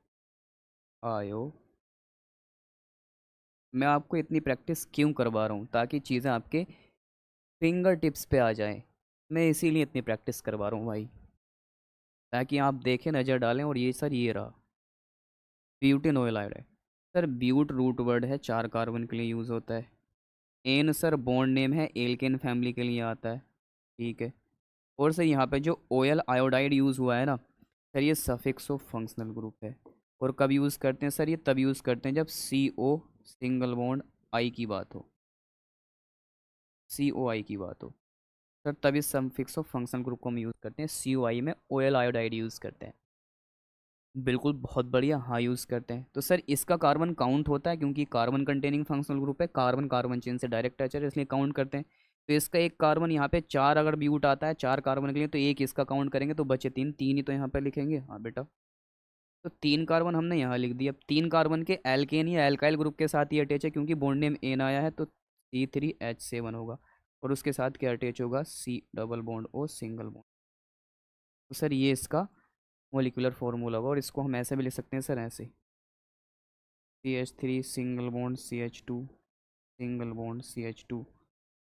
Speaker 1: आयो, मैं आपको इतनी प्रैक्टिस क्यों करवा रहा हूँ, ताकि चीज़ें आपके फिंगर टिप्स पे आ जाएं। मैं इसीलिए इतनी प्रैक्टिस करवा रहा हूँ भाई, ताकि आप देखें, नज़र डालें, और ये सर ये रहा butanoyl iodide. Sir but root word है, 4 कार्बन के लिए यूज़ होता है। एन सर बॉन्ड नेम है, एल्केन फैमिली के लिए आता है। ठीक है। और सर यहाँ पे जो ओयल आयोडाइड यूज़ हुआ है ना सर, ये सफिक्स ऑफ फंक्शनल ग्रुप है। और कब यूज़ करते हैं सर, ये तब यूज़ करते हैं जब CO सिंगल बॉन्ड आई की बात हो, COI की बात हो सर, तभी सफिक्स ऑफ फंक्शनल ग्रुप को हम यूज़ करते हैं। COI में ओयल आयोडाइड यूज़ करते हैं। बिल्कुल, बहुत बढ़िया, हाँ यूज़ करते हैं। तो सर इसका कार्बन काउंट होता है, क्योंकि कार्बन कंटेनिंग फंक्शनल ग्रुप है, कार्बन कार्बन चेन से डायरेक्ट टच है, इसलिए काउंट करते हैं। तो इसका एक कार्बन यहाँ पे 4 अगर ब्यूट आता है 4 कार्बन के लिए, तो एक इसका काउंट करेंगे तो बचे 3, 3 ही तो यहाँ पे लिखेंगे, हाँ बेटा। तो 3 कार्बन हमने यहाँ लिख दिया। अब 3 कार्बन के एल्केन या एल्काइल ग्रुप के साथ ही अटैच है, क्योंकि बॉन्ड नेम एन आया है, तो C3H7 होगा, और उसके साथ क्या अटैच होगा, C double bond O single bond. तो सर ये इसका मोलिकुलर फॉर्मूला होगा, और इसको हम ऐसे भी लिख सकते हैं सर, ऐसे CH3 single bond CH2 single bond CH2,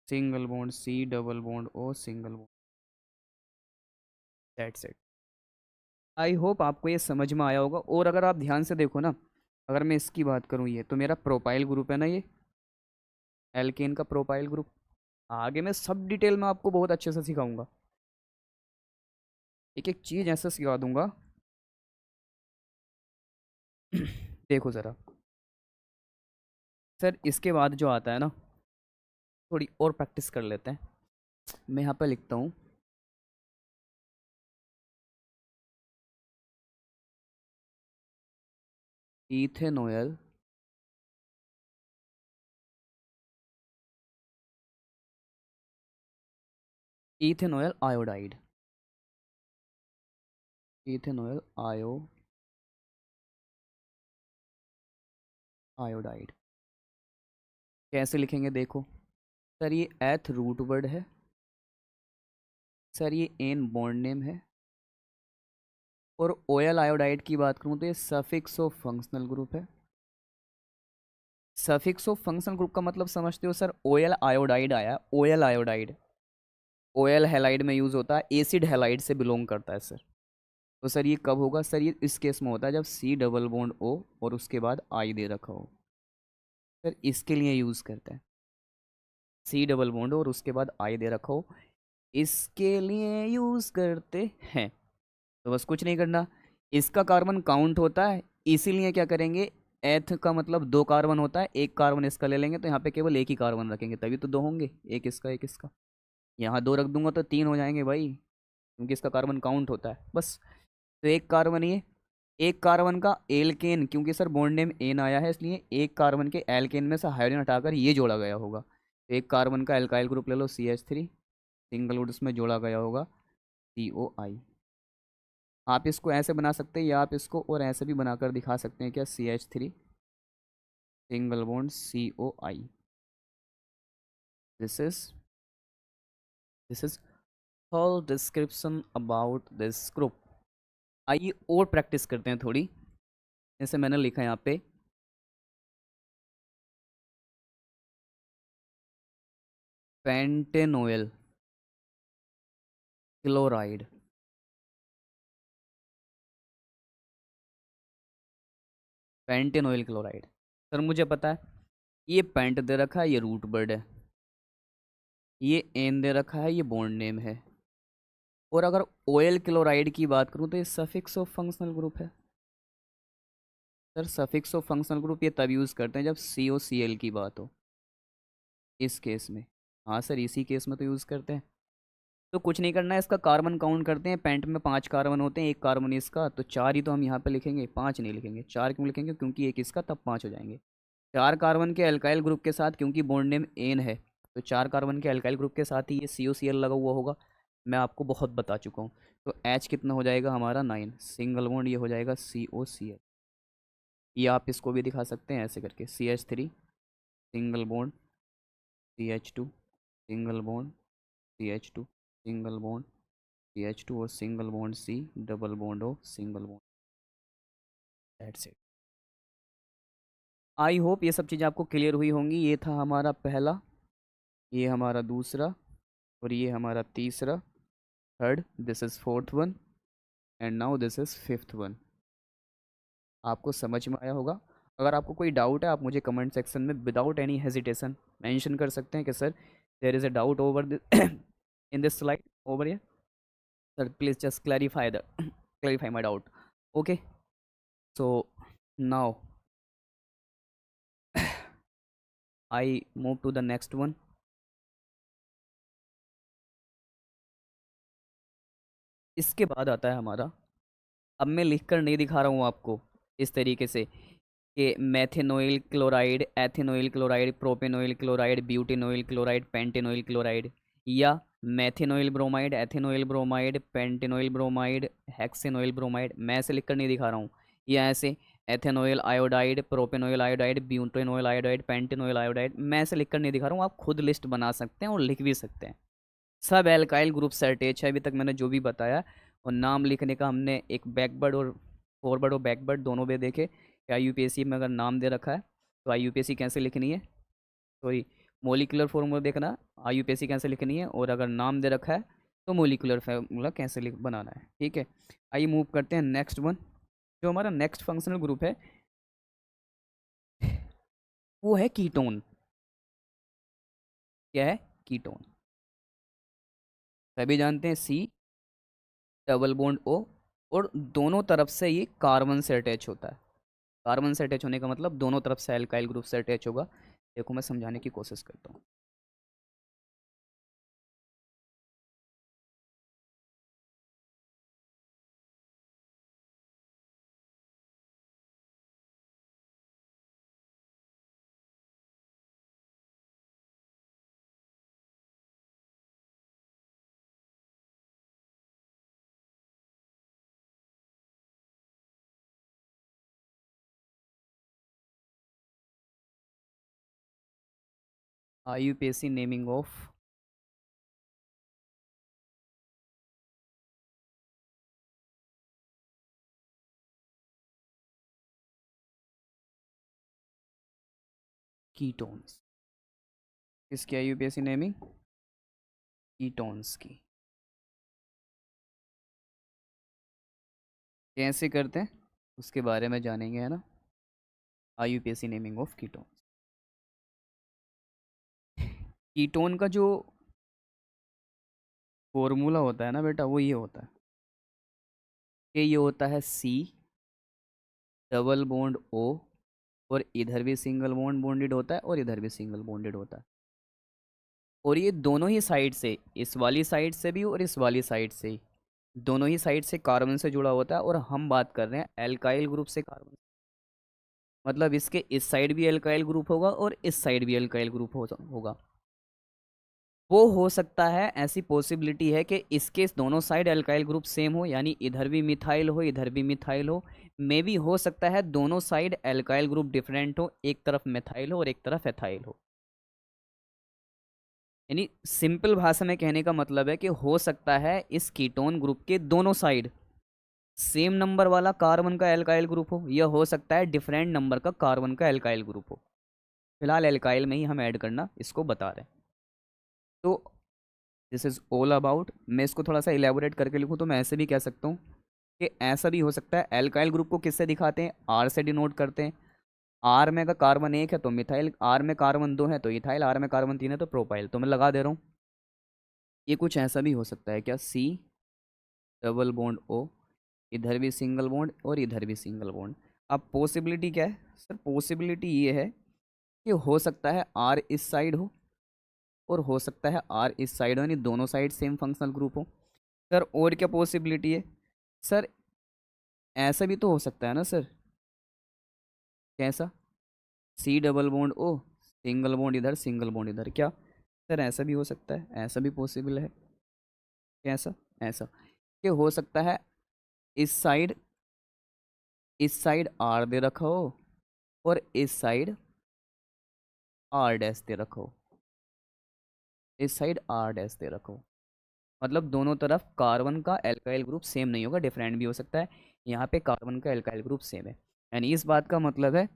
Speaker 1: single bond C, double bond O, single bond. That's it. I hope आपको ये समझ में आया होगा। और अगर आप ध्यान से देखो ना, अगर मैं इसकी बात करूँ, ये तो मेरा प्रोपाइल ग्रुप है ना, ये एल्केन का प्रोपाइल ग्रुप। आगे मैं सब डिटेल में आपको बहुत अच्छे से सिखाऊंगा, एक एक चीज़ ऐसे सिखा दूंगा। देखो ज़रा सर, इसके बाद जो आता है ना, थोड़ी और प्रैक्टिस कर लेते हैं। मैं यहाँ पे लिखता हूँ इथेनॉयल इथेनॉयल आयोडाइड, इथेनॉयल आयोडाइड। कैसे लिखेंगे देखो सर, ये एथ रूट वर्ड है सर, ये एन बॉन्ड नेम है, और ओयल आयोडाइड की बात करूँ तो ये सफिक्स ऑफ फंक्शनल ग्रुप है। सफिक्स ऑफ फंक्शनल ग्रुप का मतलब समझते हो सर, ओयल आयोडाइड आया, ओयल आयोडाइड ओयल हैलाइड में यूज होता है, एसिड हैलाइड से बिलोंग करता है सर। तो सर ये कब होगा सर, ये इस केस में होता है जब C डबल बॉन्ड O और उसके बाद I दे रखा हो। सर इसके लिए यूज करते हैं, C डबल बॉन्ड और उसके बाद I दे रखा हो, इसके लिए यूज करते हैं। तो बस कुछ नहीं करना, इसका कार्बन काउंट होता है, इसीलिए क्या करेंगे, एथ का मतलब दो कार्बन होता है, एक कार्बन इसका ले लेंगे तो यहाँ पे केवल एक ही कार्बन रखेंगे, तभी तो दो होंगे, एक इसका एक इसका। यहाँ दो रख दूंगा तो तीन हो जाएंगे भाई, क्योंकि इसका कार्बन काउंट होता है बस। तो एक कार्बन, ये एक कार्बन का एल्केन, क्योंकि सर बॉन्ड नेम एन आया है इसलिए एक कार्बन के एल्केन में से हाइड्रोजन हटाकर ये जोड़ा गया होगा। तो एक कार्बन का एल्काइल ग्रुप ले लो CH3, सिंगल वुड उसमें जोड़ा गया होगा COI। आप इसको ऐसे बना सकते हैं या आप इसको और ऐसे भी बनाकर दिखा सकते हैं क्या, CH3 single bond COI। This is this is whole description about this group. आइए और प्रैक्टिस करते हैं थोड़ी। जैसे मैंने लिखा है यहाँ पे पेंटेनोयल क्लोराइड, पेंटेनोयल क्लोराइड। सर मुझे पता है ये पेंट दे रखा है, ये रूट वर्ड है, ये एन दे रखा है, ये बॉन्ड नेम है। और अगर ओयल क्लोराइड की बात करूँ तो ये सफिक्स ऑफ फंक्शनल ग्रुप है। Sir suffix of functional group ये तब यूज़ करते हैं जब COCl की बात हो, इस केस में। हाँ सर इसी केस में तो यूज़ करते हैं। तो कुछ नहीं करना है, इसका कार्बन काउंट करते हैं। पेंट में 5 कार्बन होते हैं, एक कार्बन इसका, तो 4 ही तो हम यहाँ पे लिखेंगे, 5 नहीं लिखेंगे। 4 क्यों लिखेंगे, क्योंकि एक इसका, तब 5 हो जाएंगे। 4 कार्बन के अल्काइल ग्रुप के साथ, क्योंकि बॉन्ड नेम एन है, तो 4 कार्बन के अल्काइल ग्रुप के साथ ही ये COCl लगा हुआ होगा। मैं आपको बहुत बता चुका हूँ। तो H कितना हो जाएगा हमारा 9, सिंगल बॉन्ड ये हो जाएगा COCl। ये आप इसको भी दिखा सकते हैं ऐसे करके, CH3 single bond CH2 single bond CH2 single bond CH2 और single bond C double bond O single bond. That's it. I hope ये सब चीज़ें आपको क्लियर हुई होंगी। ये था हमारा पहला, ये हमारा दूसरा, और ये हमारा तीसरा, third, this is fourth one, and now this is fifth one. आपको समझ में आया होगा। अगर आपको कोई डाउट है आप मुझे कमेंट सेक्शन में विदाउट एनी हेजिटेशन मेंशन कर सकते हैं कि sir there is a doubt over in this slide over here, sir please just clarify the clarify my doubt. Okay, so now I move to the next one. इसके बाद आता है हमारा, अब मैं लिख कर नहीं दिखा रहा हूँ आपको इस तरीके से कि methanoyl chloride, ethanoyl chloride, propanoyl chloride, butanoyl chloride, pentanoyl chloride, या methanoyl bromide, ethanoyl bromide, pentanoyl bromide, hexanoyl bromide. मैं ऐसे लिख कर नहीं दिखा रहा हूँ, या ऐसे एथेनोइल आयोडाइड, प्रोपेनोइल आयोडाइड, ब्यूटेनोइल आयोडाइड, पेंटेनोइल आयोडाइड। मैं ऐसे लिख कर नहीं दिखा रहा हूँ, आप खुद लिस्ट बना सकते हैं और लिख भी सकते हैं। सब एल्काइल ग्रुप सेटेज है अभी तक मैंने जो भी बताया। और नाम लिखने का हमने एक बैकवर्ड और फॉरवर्ड और बैकवर्ड दोनों भी देखे कि IUPAC में अगर नाम दे रखा है तो IUPAC कैसे लिखनी है, सॉरी, मोलिकुलर फार्मूला देखना, आईयूपीएसी कैसे लिखनी है, और अगर नाम दे रखा है तो मोलिकुलर फार्मूला कैसे लिख बनाना है। ठीक है, आइए मूव करते हैं नेक्स्ट वन। जो हमारा नेक्स्ट फंक्शनल ग्रुप है वो है कीटोन। क्या है? कीटोन। सभी जानते हैं सी डबल बॉन्ड ओ, और दोनों तरफ से ये कार्बन से अटैच होता है। कार्बन से अटैच होने का मतलब दोनों तरफ से एल्काइल ग्रुप से अटैच होगा। देखो मैं समझाने की कोशिश करता हूँ। IUPAC naming of ketones. किसकी आईयूपीएसी नेमिंग? कीटोन्स की। कैसे करते हैं उसके बारे में जानेंगे, है ना। IUPAC naming of ketone. Ketone का जो फॉर्मूला होता है ना बेटा, वो ये होता है कि ये होता है सी डबल बॉन्ड ओ, और इधर भी सिंगल बॉन्ड बॉन्डेड होता है और इधर भी सिंगल बॉन्डेड होता है। और ये दोनों ही साइड से, इस वाली साइड से भी और इस वाली साइड से ही, दोनों ही साइड से कार्बन से जुड़ा होता है। और हम बात कर रहे हैं एल्काइल ग्रुप से कार्बन। मतलब इसके इस साइड भी एल्काइल ग्रुप होगा और इस साइड भी एल्काइल ग्रुप होगा। वो हो सकता है, ऐसी पॉसिबिलिटी है कि इसके दोनों साइड अल्काइल ग्रुप सेम हो, यानी इधर भी मिथाइल हो इधर भी मिथाइल हो। मे भी हो सकता है दोनों साइड अल्काइल ग्रुप डिफरेंट हो, एक तरफ मिथाइल हो और एक तरफ एथाइल हो। यानी सिंपल भाषा में कहने का मतलब है कि हो सकता है इस कीटोन ग्रुप के दोनों साइड सेम नंबर वाला कार्बन का एल्काइल ग्रुप हो, या हो सकता है डिफरेंट नंबर का कार्बन का एल्काइल ग्रुप हो। फिलहाल एल्काइल में ही हम ऐड करना इसको बता रहे हैं। तो दिस इज ऑल अबाउट, मैं इसको थोड़ा सा इलेबोरेट करके लिखूँ तो मैं ऐसे भी कह सकता हूँ कि ऐसा भी हो सकता है। एल्काइल ग्रुप को किससे दिखाते हैं? आर से डिनोट करते हैं। आर में अगर कार्बन एक है तो मिथाइल, आर में कार्बन दो है तो इथाइल, आर में कार्बन तीन है तो प्रोपाइल। तो मैं लगा दे रहा हूँ, ये कुछ ऐसा भी हो सकता है क्या? सी डबल बॉन्ड ओ, इधर भी सिंगल बॉन्ड और इधर भी सिंगल बॉन्ड। अब पॉसिबिलिटी क्या है सर? पॉसिबिलिटी ये है कि हो सकता है आर इस साइड हो और हो सकता है आर इस साइड हो, यानी दोनों साइड सेम फंक्शनल ग्रुप हो। सर और क्या पॉसिबिलिटी है? सर ऐसा भी तो हो सकता है ना सर। कैसा? C double bond O, single bond इधर सिंगल बॉन्ड इधर, क्या? सर ऐसा भी हो सकता है, ऐसा भी पॉसिबल है। कैसा? ऐसा कि हो सकता है इस साइड आर दे रखा हो और इस साइड आर डैश दे रखा हो, इस साइड आर डैश दे रखा हो। मतलब दोनों तरफ कार्बन का एल्काइल ग्रुप सेम नहीं होगा, डिफरेंट भी हो सकता है। यहाँ पे कार्बन का एल्काइल ग्रुप सेम है, यानी इस बात का मतलब है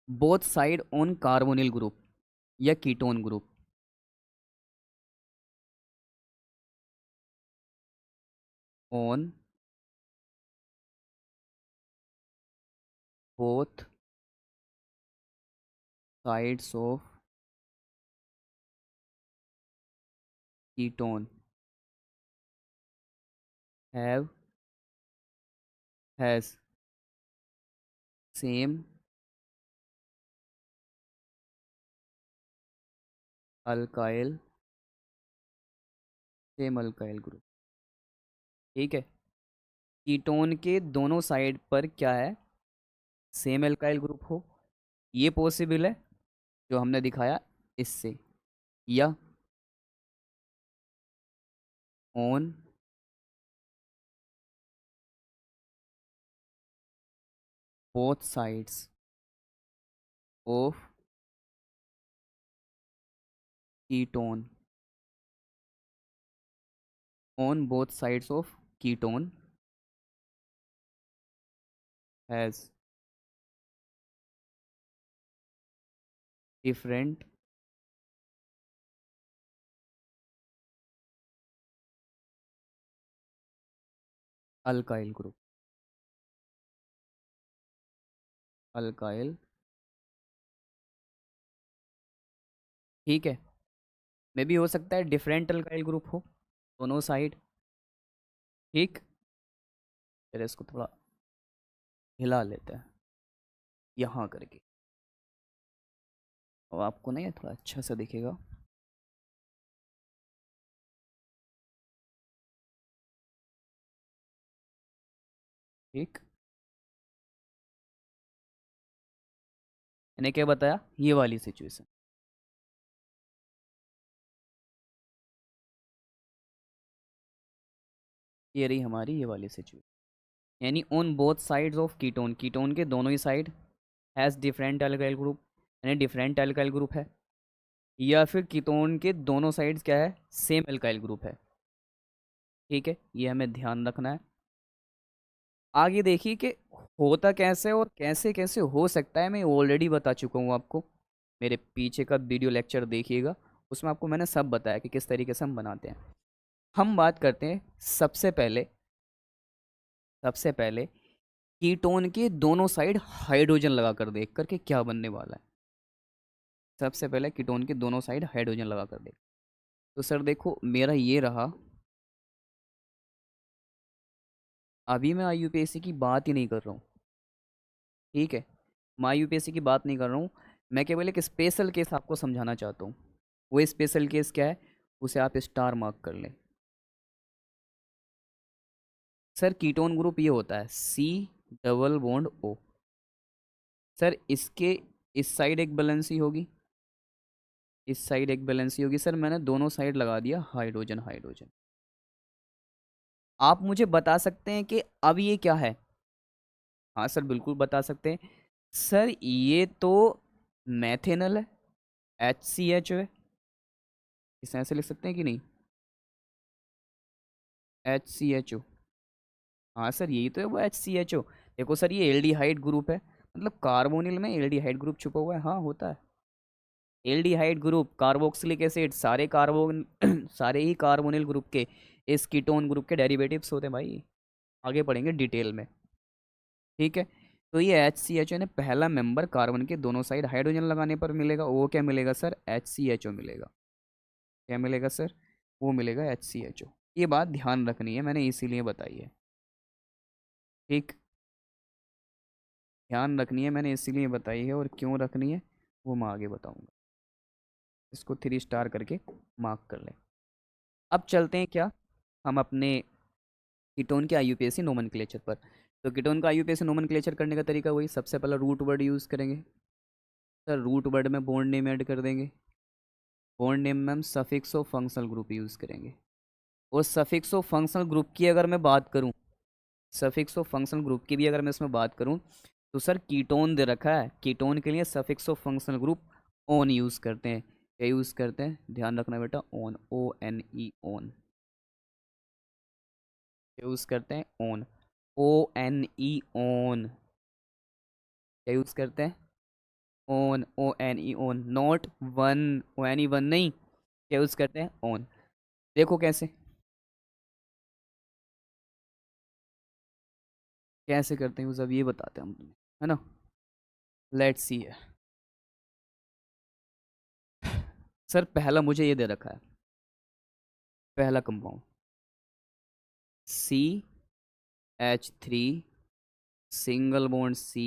Speaker 1: both side on carbonyl group या ketone group. On both sides of ketone have has same alkyl, same alkyl group. ठीक है, कीटोन के दोनों साइड पर क्या है? सेम अल्काइल ग्रुप हो। ये पॉसिबल है जो हमने दिखाया इससे, या on both sides of ketone, on both sides of ketone has different alkyl group, alkyl, ठीक है। मे भी हो सकता है डिफरेंट अल्काइल ग्रुप हो, दोनों साइड, ठीक। फिर इसको थोड़ा हिला लेते हैं यहाँ करके, और आपको नहीं थोड़ा अच्छा सा दिखेगा। ठीक, मैंने क्या बताया, ये वाली सिचुएशन, ये रही हमारी ये वाली सिचुएशन। यानी on both sides of ketone, ketone के दोनों ही side has different alkyl group, यानी डिफरेंट अल्काइल ग्रुप है, या फिर कीटोन के दोनों साइड्स क्या है, सेम अल्काइल ग्रुप है। ठीक है, ये हमें ध्यान रखना है। आगे देखिए कि होता कैसे और कैसे कैसे हो सकता है, मैं ऑलरेडी बता चुका हूँ आपको। मेरे पीछे का वीडियो लेक्चर देखिएगा, उसमें आपको मैंने सब बताया कि किस तरीके से हम बनाते हैं। हम बात करते हैं सबसे पहले कीटोन के दोनों साइड हाइड्रोजन लगा कर देख करके क्या बनने वाला है। सबसे पहले कीटोन के दोनों साइड हाइड्रोजन लगा कर देख। तो सर देखो मेरा ये रहा, अभी मैं आईयूपीएसी की बात ही नहीं कर रहा हूँ, ठीक है। मैं आईयूपीएसी की बात नहीं कर रहा हूँ, मैं केवल एक स्पेशल केस आपको समझाना चाहता हूँ। वो स्पेशल केस क्या है, उसे आप स्टार मार्क कर लें। सर कीटोन ग्रुप ये होता है C double bond O. Sir इसके इस साइड एक बैलेंसी होगी, इस साइड एक बैलेंसी होगी। सर मैंने दोनों साइड लगा दिया हाइड्रोजन हाइड्रोजन। आप मुझे बता सकते हैं कि अब ये क्या है। हाँ सर बिल्कुल बता सकते हैं। सर ये तो मैथेनल है, HCH है, इसे ऐसे लिख सकते हैं कि नहीं, HCHO। हाँ सर यही तो है वो HCHO। देखो सर ये एल्डिहाइड ग्रुप है, मतलब कार्बोनिल में एल्डिहाइड ग्रुप छुपा हुआ है, हाँ होता है। एल्डिहाइड ग्रुप, कार्बोक्सिलिक एसिड, सारे कार्बोन सारे ही कार्बोनिल ग्रुप के इस कीटोन ग्रुप के डेरिवेटिव्स होते हैं भाई। आगे पढ़ेंगे डिटेल में, ठीक है। तो ये HCHO ने पहला मेंबर कार्बन के दोनों साइड हाइड्रोजन लगाने पर मिलेगा, वो क्या मिलेगा सर, HCHO मिलेगा। क्या मिलेगा सर, वो मिलेगा HCHO। ये बात ध्यान रखनी है, मैंने इसीलिए बताई है, ठीक। ध्यान रखनी है मैंने इसीलिए बताई है, और क्यों रखनी है वो मैं आगे बताऊंगा। इसको 3 स्टार करके मार्क कर लें। अब चलते हैं क्या, हम अपने कीटोन के आईयूपीएसी नोमेनक्लेचर पर। तो कीटोन का आईयूपीएसी नोमेनक्लेचर करने का तरीका वही, सबसे पहला रूट वर्ड यूज़ करेंगे। सर रूट वर्ड में बॉन्ड नेम ऐड कर देंगे, बॉन्ड नेम में हम suffix of functional group use करेंगे। और सफिक्स ऑफ फंक्शनल ग्रुप की अगर मैं बात करूं, सफिक्स ऑफ फंक्शनल ग्रुप की भी अगर मैं इसमें बात करूं, तो सर कीटोन दे रखा है, कीटोन के लिए suffix of functional group own use करते हैं। क्या यूज़ करते हैं, ध्यान रखना बेटा, ओन, ONE ओन यूज़ करते हैं, ओन, ONE ओन। क्या यूज़ करते हैं, own, ONE own, not one, ONE one नहीं, क्या यूज़ करते हैं, ओन। देखो कैसे कैसे करते हैं यूज़, अब ये बताते हैं हम तुम्हें, है ना। लेट्स सी है। सर पहला मुझे ये दे रखा है, पहला compound CH3 single bond C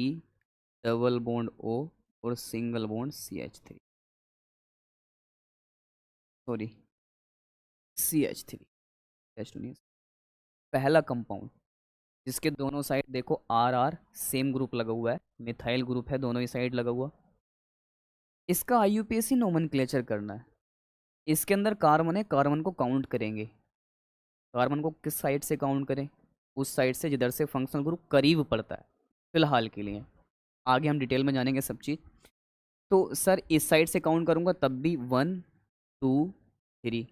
Speaker 1: double bond O और single bond CH3, sorry CH3, H2 नहीं, पहला कंपाउंड जिसके दोनों साइड देखो RR सेम ग्रुप लगा हुआ है, मिथाइल ग्रुप है दोनों ही साइड लगा हुआ। इसका IUPAC नोमेनक्लेचर करना है। इसके अंदर कार्बन है, कार्बन को काउंट करेंगे। कार्बन को किस साइड से काउंट करें, उस साइड से जिधर से फंक्शनल ग्रुप करीब पड़ता है फिलहाल के लिए। आगे हम डिटेल में जानेंगे सब चीज़। तो सर इस साइड से काउंट करूंगा तब भी 1 2 3,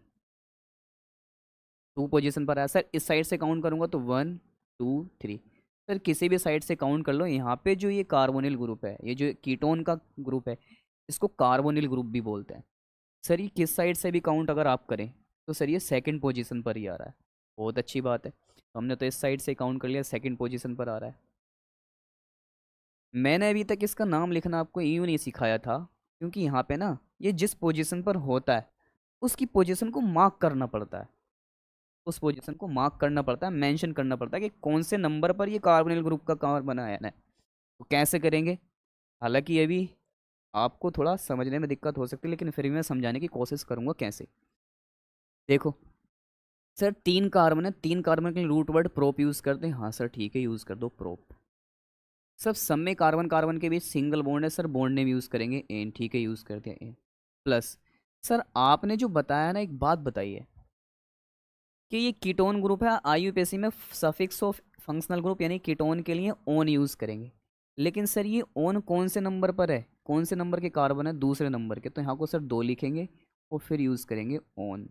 Speaker 1: 2 पोजीशन पर आया। सर इस साइड से काउंट करूंगा तो 1 2 3। सर किसी भी साइड से काउंट कर लो, यहाँ पे जो ये कार्बोनिल ग्रुप है, ये जो कीटोन का ग्रुप है, इसको कार्बोनिल ग्रुप भी बोलते हैं। सर ये किस साइड से भी काउंट अगर आप करें तो सर ये सेकंड पोजीशन पर ही आ रहा है। बहुत अच्छी बात है, तो हमने तो इस साइड से काउंट कर लिया, सेकंड पोजीशन पर आ रहा है। मैंने अभी तक इसका नाम लिखना आपको यूँ नहीं सिखाया था, क्योंकि यहाँ पे ना ये जिस पोजीशन पर होता है उसकी पोजीशन को मार्क करना पड़ता है। उस पोजीशन को मार्क करना पड़ता है, मेंशन करना पड़ता है कि कौन से नंबर पर ये कार्बोनिल ग्रुप का कार्बन आयन है। तो कैसे करेंगे, हालांकि ये भी आपको थोड़ा समझने में दिक्कत हो सकती है, लेकिन फिर भी मैं समझाने की कोशिश करूंगा कैसे। देखो सर, 3 कार्बन है, 3 कार्बन के लिए रूट वर्ड प्रोप यूज़ करते हैं। हाँ सर ठीक है, यूज़ कर दो प्रोप। सब सब में कार्बन कार्बन के बीच सिंगल बॉन्ड है सर, बॉन्ड नेम यूज़ करेंगे एन। ठीक है, यूज़ करते हैं एन प्लस। सर आपने जो बताया ना, एक बात बताइए कि ये कीटोन ग्रुप है, आईयूपीएसी में सफिक्स ऑफ फंक्शनल ग्रुप यानी कीटोन के लिए ओन यूज़ करेंगे। लेकिन सर ये ओन कौन से नंबर पर है, कौन से नंबर के कार्बन है, दूसरे नंबर के। तो यहाँ को सर 2 लिखेंगे और फिर यूज़ करेंगे ओन।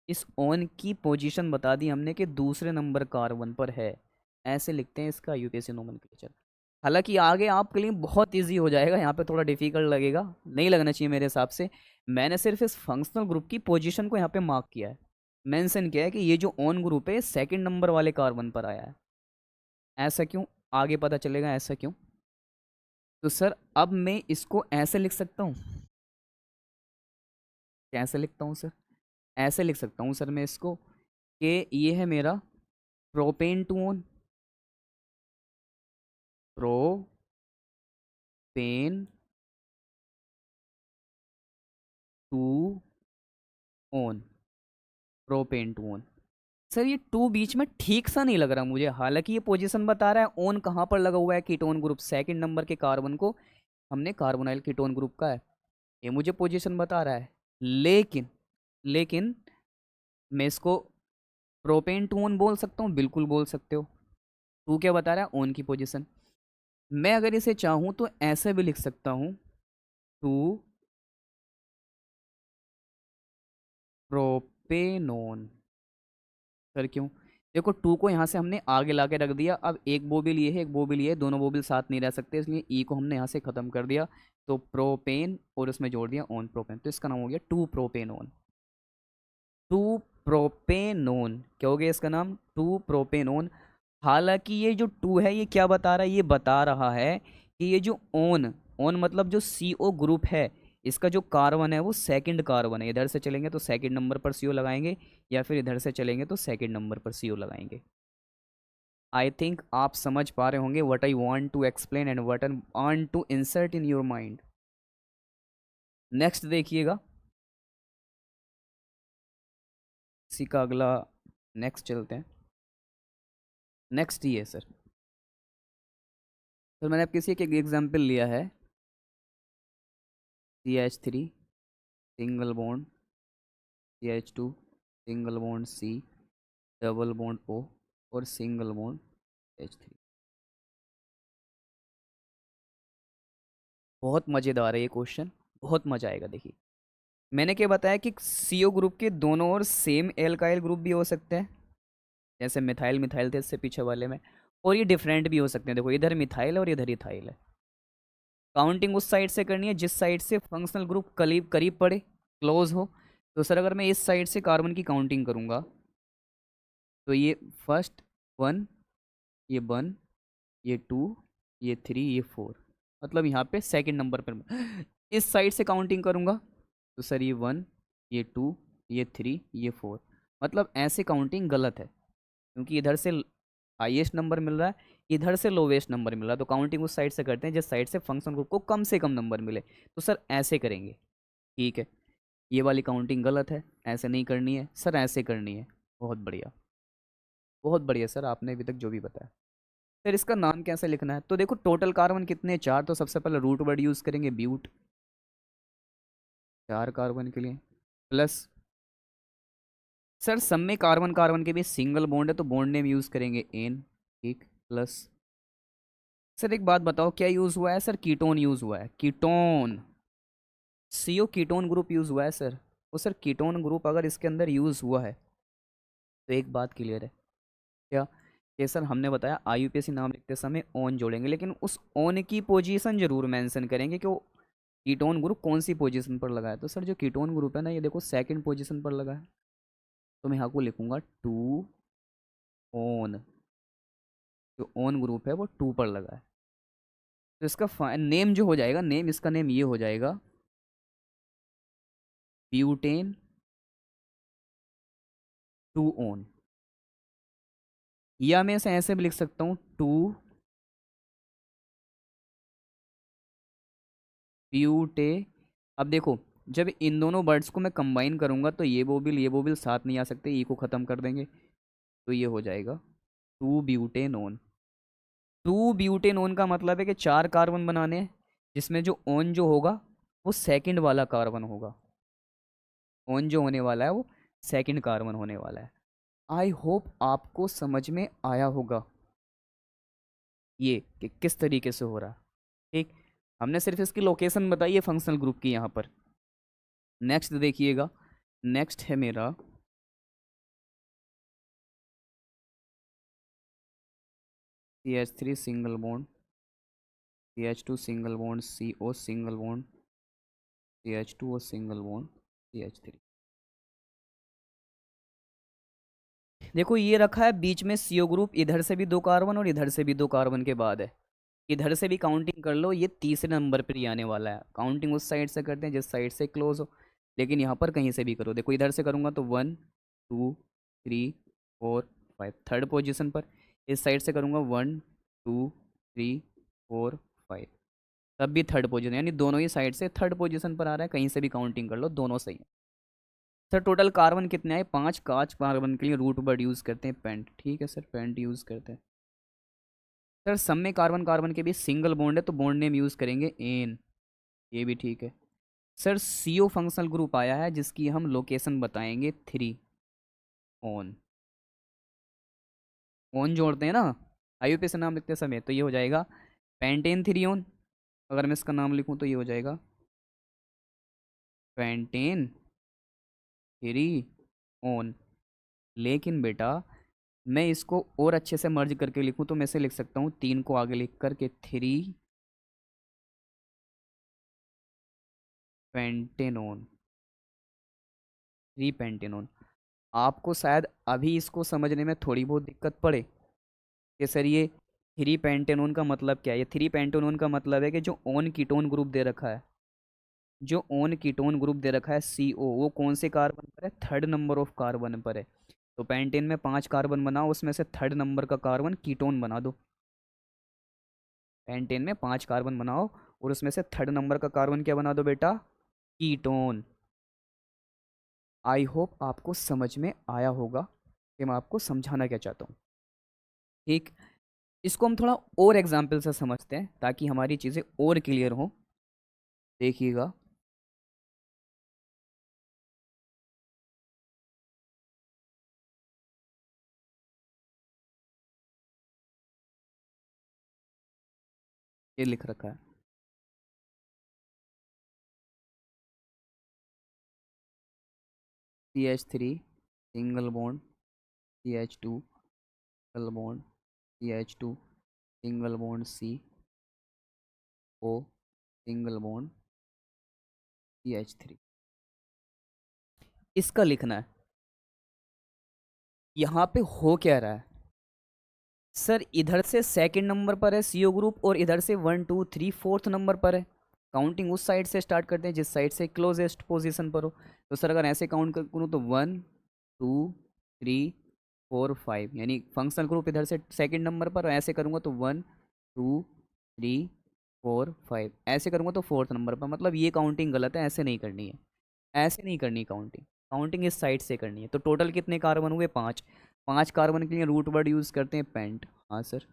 Speaker 1: इस ओन की पोजीशन बता दी हमने कि दूसरे नंबर कार्बन पर है। ऐसे लिखते हैं इसका यूपीएससी नोमेनक्लेचर। हालांकि आगे आपके लिए बहुत इजी हो जाएगा, यहाँ पे थोड़ा डिफिकल्ट लगेगा, नहीं लगना चाहिए मेरे हिसाब से। मैंने सिर्फ इस फंक्शनल ग्रुप की पोजीशन को यहाँ पे मार्क किया है, मेंशन किया है कि ये जो ओन ग्रुप है सेकंड नंबर वाले कार्बन पर आया है। ऐसा क्यों, आगे पता चलेगा ऐसा क्यों। तो सर अब मैं इसको ऐसे लिख सकता हूँ, कैसे लिखता हूँ सर, ऐसे लिख सकता हूँ सर मैं इसको कि ये है मेरा propane two own, propane two own, propane two own. Sir ये टू बीच में ठीक सा नहीं लग रहा मुझे, हालांकि ये पोजीशन बता रहा है ओन कहाँ पर लगा हुआ है, कीटोन ग्रुप सेकंड नंबर के कार्बन को हमने कार्बोनाइल कीटोन ग्रुप का है, ये मुझे पोजीशन बता रहा है। लेकिन लेकिन मैं इसको प्रोपेन टू ओन बोल सकता हूँ, बिल्कुल बोल सकते हो। टू क्या बता रहा है, ओन की पोजीशन। मैं अगर इसे चाहूँ तो ऐसे भी लिख सकता हूँ, टू प्रोपेनोन। सर क्यों, देखो टू को यहाँ से हमने आगे ला के रख दिया, अब एक बोबिल ये है एक बोबिल ये है, दोनों बोबिल साथ नहीं रह सकते, इसलिए ई को हमने यहाँ से ख़त्म कर दिया। तो प्रोपेन और उसमें जोड़ दिया ऑन प्रोपेन, तो इसका नाम हो गया टू प्रोपेनोन। टू प्रोपेनोन क्या हो गया इसका नाम, टू प्रोपेनोन। हालांकि ये जो टू है ये क्या बता रहा है, ये बता रहा है कि ये जो ओन, ओन मतलब जो सीओ ग्रुप है, इसका जो कार्बन है वो सेकंड कार्बन है। इधर से चलेंगे तो सेकंड नंबर पर सीओ लगाएंगे, या फिर इधर से चलेंगे तो सेकंड नंबर पर सीओ लगाएंगे। आई थिंक आप समझ पा रहे होंगे what I want to explain and what I want to insert in your mind. Next देखिएगा, इसी का अगला, नेक्स्ट चलते हैं। नेक्स्ट ये है सर, सर मैंने अब किसी एक एग्जाम्पल लिया है, CH3 single bond, CH2 single bond C, double bond O और सिंगल बॉन्ड H3। बहुत मज़ेदार है ये क्वेश्चन, बहुत मज़ा आएगा। देखिए मैंने क्या बताया कि CO ग्रुप के दोनों ओर सेम एल्काइल ग्रुप भी हो सकते हैं, जैसे मिथाइल मिथाइल थे इससे पीछे वाले में, और ये डिफरेंट भी हो सकते हैं। देखो इधर मिथाइल है और इधर इथाइल है। काउंटिंग उस साइड से करनी है जिस साइड से फंक्शनल ग्रुप करीब करीब पड़े, क्लोज हो। तो सर अगर मैं इस साइड से कार्बन की काउंटिंग करूँगा तो ये फर्स्ट 1, ये 1, ये 2, ये 3, ये 4, मतलब यहाँ पे सेकंड नंबर पर इस साइड से काउंटिंग करूँगा तो सर ये 1, ये 2, ये 3, ये 4, मतलब ऐसे काउंटिंग गलत है, क्योंकि इधर से हाईएस्ट नंबर मिल रहा है, इधर से लोवेस्ट नंबर मिल रहा है। तो काउंटिंग उस साइड से करते हैं जिस साइड से फंक्शन ग्रुप को कम से कम नंबर मिले। तो सर ऐसे करेंगे, ठीक है। ये वाली काउंटिंग गलत है, ऐसे नहीं करनी है सर, ऐसे करनी है। बहुत बढ़िया, बहुत बढ़िया सर, आपने अभी तक जो भी बताया। सर इसका नाम कैसे लिखना है, तो देखो टोटल कार्बन कितने, 4, तो सबसे पहले रूट वर्ड यूज़ करेंगे ब्यूट, 4 कार्बन के लिए, प्लस सर सब में कार्बन कार्बन के बीच सिंगल बॉन्ड है तो बॉन्ड नेम यूज़ करेंगे एन, ठीक, प्लस। सर एक बात बताओ, क्या यूज़ हुआ है सर, कीटोन यूज़ हुआ है, ketone, CO ketone group use हुआ है सर। वो सर कीटोन ग्रुप अगर इसके अंदर यूज़ हुआ है तो एक बात क्लियर है, क्या कि सर हमने बताया आईयूपीएसी नाम लिखते समय ऑन जोड़ेंगे, लेकिन उस ऑन की पोजीशन जरूर मेंशन करेंगे कि वो कीटोन ग्रुप कौन सी पोजीशन पर लगा है। तो सर जो कीटोन ग्रुप है ना, ये देखो सेकंड पोजीशन पर लगा है, तो मैं यहाँ को लिखूंगा टू ऑन। जो ऑन ग्रुप है वो टू पर लगा है। तो इसका नेम जो हो जाएगा, नेम इसका नेम ये हो जाएगा ब्यूटेन टू ऑन, या मैं इसे ऐसे भी लिख सकता हूँ टू ब्यूटे। अब देखो, जब इन दोनों वर्ड्स को मैं कंबाइन करूंगा तो ये बोबिल साथ नहीं आ सकते, ई को ख़त्म कर देंगे, तो ये हो जाएगा टू ब्यूटेनोन। टू ब्यूटेनोन का मतलब है कि चार कार्बन बनाने हैं, जिसमें जो ओन जो होगा वो सेकंड वाला कार्बन होगा। ओन जो होने वाला है वो सेकंड कार्बन होने वाला है। आई होप आपको समझ में आया होगा ये कि किस तरीके से हो रहा है। ठीक, हमने सिर्फ इसकी लोकेशन बताई है फंक्शनल ग्रुप की यहाँ पर। नेक्स्ट देखिएगा, नेक्स्ट है मेरा CH3 single bond, CH2 single bond, CO single bond, CH2 और सिंगल बॉन्ड CH3। देखो ये रखा है बीच में CO ग्रुप, इधर से भी दो कार्बन और इधर से भी दो कार्बन के बाद है। इधर से भी काउंटिंग कर लो, ये तीसरे नंबर पर ही आने वाला है। काउंटिंग उस साइड से करते हैं जिस साइड से क्लोज हो, लेकिन यहाँ पर कहीं से भी करो। देखो इधर से करूँगा तो 1 2 3 4 5 थर्ड पोजीशन पर। इस साइड से करूँगा 1 2 3 4 5, तब भी थर्ड पोजीशन, यानी दोनों ही साइड से थर्ड पोजीशन पर आ रहा है। कहीं से भी काउंटिंग कर लो, दोनों सही है। सर टोटल कार्बन कितने आए? 5। कांच कार्बन के लिए रूट वर्ड यूज़ करते हैं पेंट। ठीक है सर, पेंट यूज़ करते हैं। सर सब में कार्बन कार्बन के बीच सिंगल बॉन्ड है, तो बॉन्ड नेम यूज़ करेंगे एन। ये भी ठीक है। सर CO फंक्शनल ग्रुप आया है जिसकी हम लोकेशन बताएंगे 3 ऑन। ऑन जोड़ते हैं ना आईयूपी से नाम लिखते समय, तो ये हो जाएगा पेंटेन 3 ऑन। अगर मैं इसका नाम लिखूं तो ये हो जाएगा पेंटेन 3 ऑन। लेकिन बेटा मैं इसको और अच्छे से मर्ज करके लिखूं तो मैं इसे लिख सकता हूँ 3 को आगे लिख करके 3 पेंटेनोन, 3 पेंटेनोन। आपको शायद अभी इसको समझने में थोड़ी बहुत दिक्कत पड़े कि सर ये 3 पेंटेनोन का मतलब क्या है। ये 3 पेंटेनोन का मतलब है कि जो ओन कीटोन ग्रुप दे रखा है, जो ओन कीटोन ग्रुप दे रखा है CO, वो कौन से कार्बन पर है? थर्ड नंबर ऑफ कार्बन पर है। तो पेंटेन में 5 कार्बन बनाओ, उसमें से थर्ड नंबर का कार्बन कीटोन बना दो। पेंटेन में 5 कार्बन बनाओ और उसमें से थर्ड नंबर का कार्बन क्या बना दो बेटा? कीटोन। आई होप आपको समझ में आया होगा कि मैं आपको समझाना क्या चाहता हूँ। ठीक, इसको हम थोड़ा और एग्जाम्पल से समझते हैं ताकि हमारी चीज़ें और क्लियर हो। देखिएगा, ये लिख रखा है CH3 single bond, CH2 single bond, CH2 single bond, CO single bond CH3। इसका लिखना है। यहाँ पे हो क्या रहा है? सर इधर से सेकंड नंबर पर है CO ग्रुप और इधर से 1 2 3 फोर्थ नंबर पर है। काउंटिंग उस साइड से स्टार्ट करते हैं जिस साइड से क्लोजेस्ट पोजीशन पर हो। तो सर अगर ऐसे काउंट करूँ तो 1 2 3 4 5, यानी फंक्शनल ग्रुप इधर से सेकंड नंबर पर, और ऐसे करूँगा तो 1 2 3 4 5, ऐसे करूँगा तो फोर्थ नंबर पर। मतलब ये काउंटिंग गलत है, ऐसे नहीं करनी है। ऐसे नहीं करनी काउंटिंग, काउंटिंग इस साइड से करनी है। तो टोटल कितने कार्बन हुए? 5। 5 कार्बन के लिए रूट वर्ड यूज़ करते हैं पेंट। हाँ sir.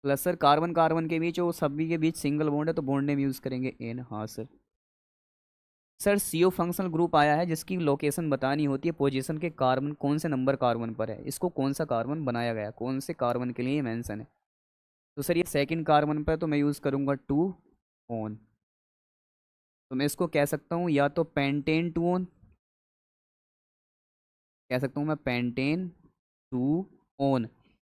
Speaker 1: Plus sir carbon carbon के बीच, वो सभी के बीच सिंगल बॉन्ड है तो बॉन्ड नेम यूज़ करेंगे एन। हाँ sir. Sir CO functional group आया है जिसकी लोकेशन बतानी होती है, पोजीशन के कार्बन कौन से नंबर कार्बन पर है, इसको कौन सा कार्बन बनाया गया, कौन से कार्बन के लिए ये मेंशन है। तो सर ये सेकंड कार्बन पर है, तो मैं यूज़ करूँगा 2 ऑन। तो मैं इसको कह सकता हूँ या तो पेंटेन 2 ऑन, कह सकता हूँ मैं पेंटेन 2 ओन।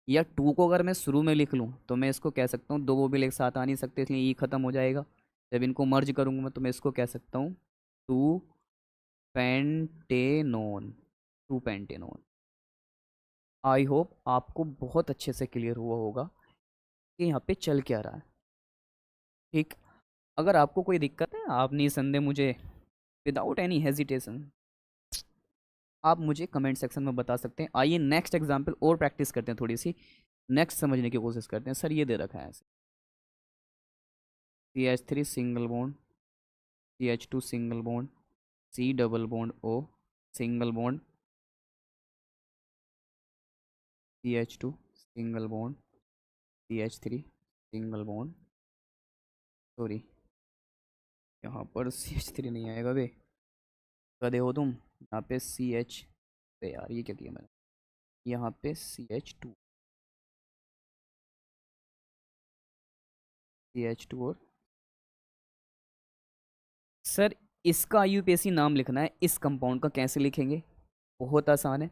Speaker 1: या टू को अगर मैं शुरू में लिख लूँ तो मैं इसको कह सकता हूँ, दो वो भी एक साथ आ नहीं सकते इसलिए ई खत्म हो जाएगा। जब इनको मर्ज करूँगा मैं तो मैं इसको कह सकता हूँ two pentanone. Two pentanone. I hope आपको बहुत अच्छे से क्लियर हुआ होगा कि यहाँ पे चल क्या रहा है। ठीक। अगर आपको कोई दिक्कत है आप निसंदेह मुझे विदाउट एनी हेजिटेशन आप मुझे कमेंट सेक्शन में बता सकते हैं। आइए नेक्स्ट एग्जाम्पल और प्रैक्टिस करते हैं, थोड़ी सी नेक्स्ट समझने की कोशिश करते हैं। सर ये दे रखा है CH3 single bond, CH2 single bond, C double bond O single bond, CH2 single bond, CH3 single bond, sorry यहाँ पर CH3 नहीं आएगा बे, गधे हो तुम। यहाँ पे CH पे यार ये क्या किया मैंने, यहाँ पे CH2, CH2 और सर इसका IUPAC नाम लिखना है। इस कंपाउंड का कैसे लिखेंगे, बहुत आसान है।